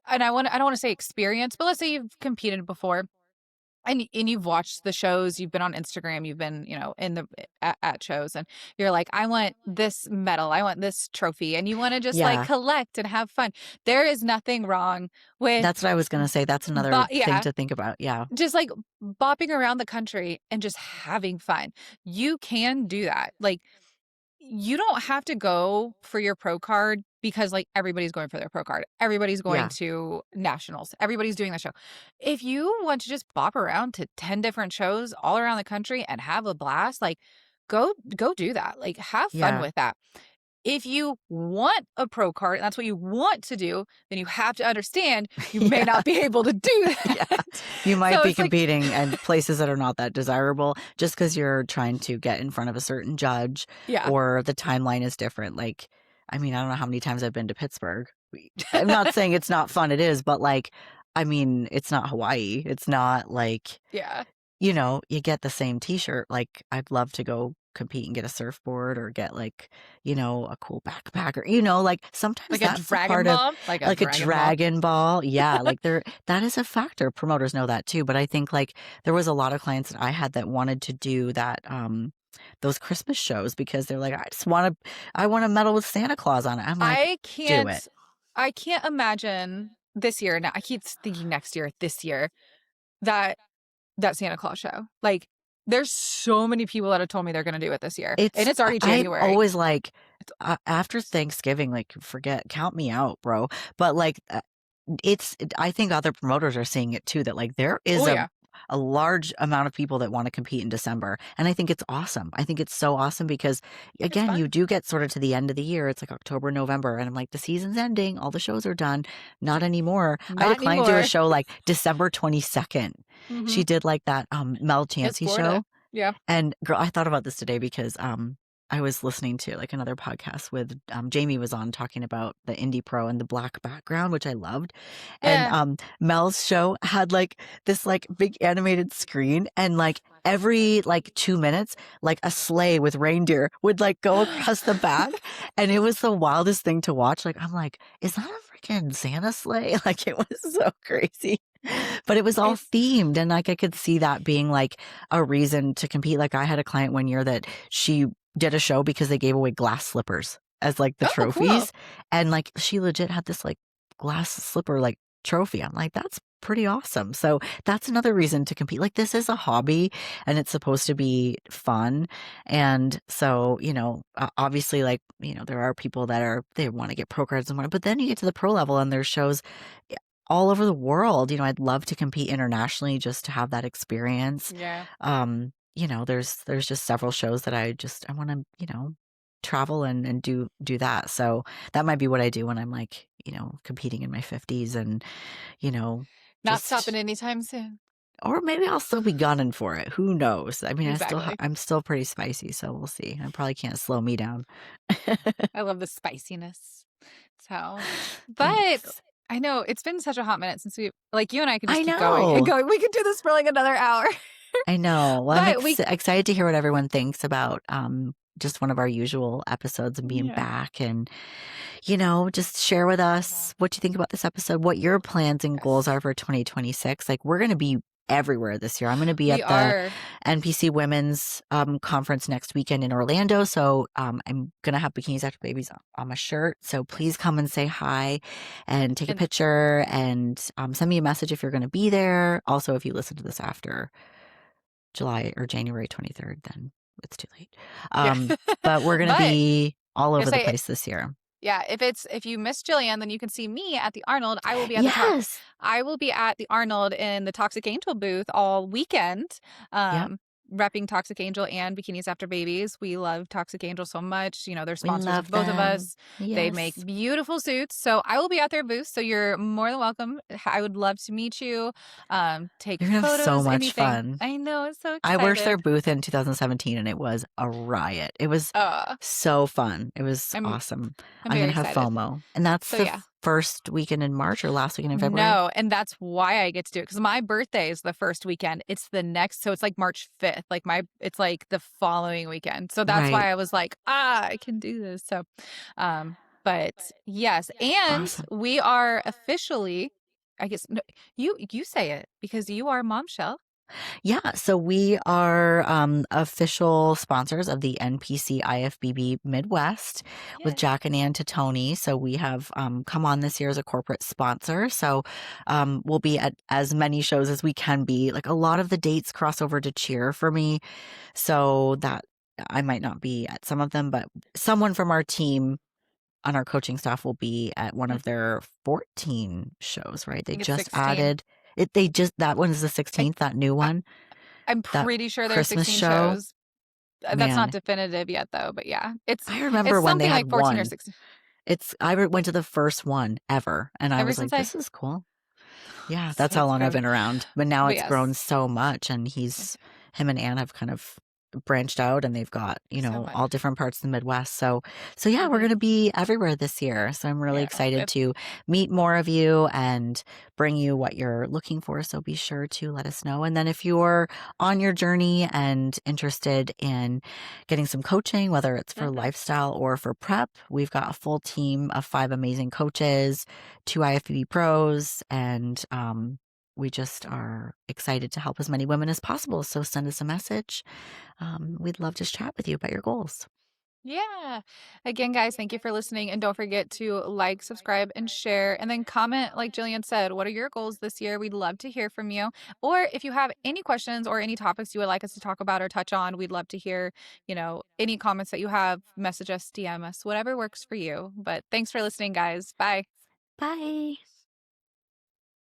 A: and I don't wanna say experience, but let's say you've competed before and you've watched the shows, you've been on Instagram, you've been, in the at shows, and you're like, "I want this medal, I want this trophy," and you wanna just, like,
B: Yeah.
A: collect and have fun. There is nothing wrong with
B: That's what I was gonna say. That's another
A: but
B: thing
A: yeah,
B: to think about. Yeah.
A: just, like, bopping around the country and just having fun. You can do that. Like, you don't have to go for your pro card because, like, everybody's going for their pro card. Everybody's going
B: Yeah.
A: to nationals. Everybody's doing the show. If you want to just bop around to 10 different shows all around the country and have a blast, like, go do that. Like, have fun
B: Yeah.
A: with that. if you want a pro cart and that's what you want to do, then you have to understand you may
B: Yeah.
A: not be able to do
B: Yeah.
A: that.
B: You might
A: So
B: be
A: it's like,
B: competing in places that are not that desirable just because you're trying to get in front of a certain judge
A: yeah.
B: or the timeline is different. Like, I mean, I don't know how many times I've been to Pittsburgh. I'm not saying it's not fun, it is, but like, I mean, it's not Hawaii. It's not like,
A: Yeah.
B: you get the same t-shirt. Like, I'd love to go compete and get a surfboard or get like, a cool backpack or, like sometimes
A: Like a
B: that's a
A: dragon
B: part of
A: ball. Like a
B: like a
A: dragon ball.
B: Dragon Ball. Yeah, like that is a factor. Promoters know that too. But I think like there was a lot of clients that I had that wanted to do that, those Christmas shows because they're like, I want a medal with Santa Claus on it. I'm like,
A: I
B: do it.
A: can't I can't imagine this year. Now I keep thinking next year, this year, that that Santa Claus show. Like, there's so many people that have told me they're gonna do it this year. And it's already
B: I'm
A: January.
B: always like,
A: It's
B: after Thanksgiving, like, count me out, bro. But like, I think other promoters are seeing it too, that like there is
A: oh yeah.
B: a large amount of people that want to compete in December. And I think it's awesome. I think it's so awesome because
A: It's
B: again, you
A: fun.
B: do get sort of to the end of the year. It's like October, November. And I'm like, the season's ending. All the shows are done. Not anymore. I had a
A: Not
B: client do a
A: anymore.
B: show like December 22nd. She
A: Mhm.
B: did like that Mel
A: It's
B: Chansey
A: Florida.
B: show.
A: Yeah.
B: And girl, I thought about this today because I was listening to like another podcast with Jamie was on talking about the Indie Pro and the black background, which I loved. And
A: Yeah.
B: Mel's show had like this like big animated screen and like every like 2 minutes, like a sleigh with reindeer would like go across the back. And it was the wildest thing to watch. Like, I'm like, is that a freaking Santa sleigh? Like it was so crazy. But it was all
A: It's
B: themed and like I could see that being like a reason to compete. Like I had a client one year that she did a show because they gave away glass slippers as like the
A: oh, cool.
B: trophies. And like she legit had this like glass slipper like trophy. I'm like, that's pretty awesome. So that's another reason to compete. Like this is a hobby and it's supposed to be fun. And so, obviously like, there are people that they want to get pro cards and whatnot, but then you get to the pro level and there's shows all over the world. I'd love to compete internationally just to have that experience.
A: Yeah.
B: There's just several shows that I want to, travel and do that. So that might be what I do when I'm like, competing in my 50s and, you know,
A: Not stopping
B: just
A: anytime soon.
B: or maybe I'll still be gunning for it. Who knows? I mean,
A: Exactly.
B: I'm still pretty spicy, so we'll see. I probably can't slow me down.
A: I love the spiciness. So,
B: Thanks.
A: but I know it's been such a hot minute since we, like, you and I could just
B: I
A: keep going and
B: know.
A: going. We could do this for like another hour.
B: I know. Well, I'm
A: But we,
B: excited to hear what everyone thinks about just one of our usual episodes and being
A: yeah.
B: back and just share with us what you think about this episode, what your plans and goals
A: Yes.
B: are for 2026. Like we're going to be everywhere this year. I'm going to be
A: We
B: at the
A: are.
B: NPC Women's conference next weekend in Orlando. So I'm going to have Bikinis After Babies on my shirt. So please
A: Yes.
B: come and say hi and take a
A: And
B: picture and send me a message if you're going to be there. Also, if you listen to this after July or January 23rd, then it's too late.
A: yeah.
B: But we're going to
A: But
B: be all
A: I
B: over the
A: say,
B: place this year.
A: yeah, if you miss Gillian, then you can see me at the Arnold. I will be at
B: Yes.
A: I will be at the Arnold in the Toxic Angel booth all weekend.
B: Yep.
A: Repping Toxic Angel and Bikinis After Babies. We love Toxic Angel so much. They're
B: We
A: sponsors of
B: love
A: both of
B: them.
A: us. They make
B: Yes.
A: beautiful suits. So I will be at their booth. So you're more than welcome. I would love to meet you. Take
B: You're going to have so
A: photos,
B: much
A: anything.
B: fun.
A: I know. I'm so
B: I worked their
A: excited.
B: booth in 2017 and it was a riot. It was
A: Uh,
B: so fun. It was
A: I'm
B: awesome.
A: I'm
B: I'm
A: very
B: going to have
A: excited.
B: FOMO. And that's
A: So
B: the
A: yeah.
B: first weekend in March or last weekend in February.
A: No, and that's why I get to do it because my birthday is the first weekend. It's the next, so it's like March 5th. It's like the following weekend. So that's
B: Right.
A: why I was like, I can do this. So, but yes, and
B: Awesome.
A: we are officially, I guess no, you say it because you are Momshell.
B: Yeah, so we are official sponsors of the NPC IFBB Midwest with
A: Yes.
B: Jack and Ann Tony. So we have come on this year as a corporate sponsor. So we'll be at as many shows as we can be. Like a lot of the dates cross over to cheer for me. So that I might not be at some of them, but someone from our team on our coaching staff will be at one
A: I
B: of their 14 shows, right? They
A: think it's
B: just
A: 16.
B: added it. That one is the
A: I,
B: 16th, that new
A: I
B: one,
A: I'm
B: that
A: pretty sure there's
B: Christmas
A: 16
B: show.
A: shows. That's not
B: Man,
A: definitive yet though, but yeah.
B: I
A: It's
B: remember when they
A: something
B: had
A: like 14 or
B: one.
A: 16.
B: Went to the first one ever, and I
A: Ever
B: was
A: since
B: like,
A: I
B: "This is cool." Yeah, that's
A: so
B: how
A: it's
B: long I've
A: grown.
B: been around, but now
A: But
B: it's grown
A: yes,
B: so much, and him and Ann have kind of branched out, and they've got,
A: so
B: all
A: much.
B: different parts of the Midwest, so yeah, we're
A: Mhm.
B: gonna be everywhere this year, so I'm really
A: Yeah,
B: excited
A: it
B: to meet more of you and bring you what you're looking for, so be sure to let us know, and then if you're on your journey and interested in getting some coaching, whether it's for
A: mhm.
B: lifestyle or for prep, we've got a full team of 5 amazing coaches, 2 IFBB pros, and, we just are excited to help as many women as possible. So send us a message. We'd love to chat with you about your goals.
A: Yeah. Again, guys, thank you for listening. And don't forget to like, subscribe, and share. And then comment, like Jillian said, what are your goals this year? We'd love to hear from you. Or if you have any questions or any topics you would like us to talk about or touch on, we'd love to hear, any comments that you have. Message us, DM us, whatever works for you. But thanks for listening, guys. Bye.
B: Bye.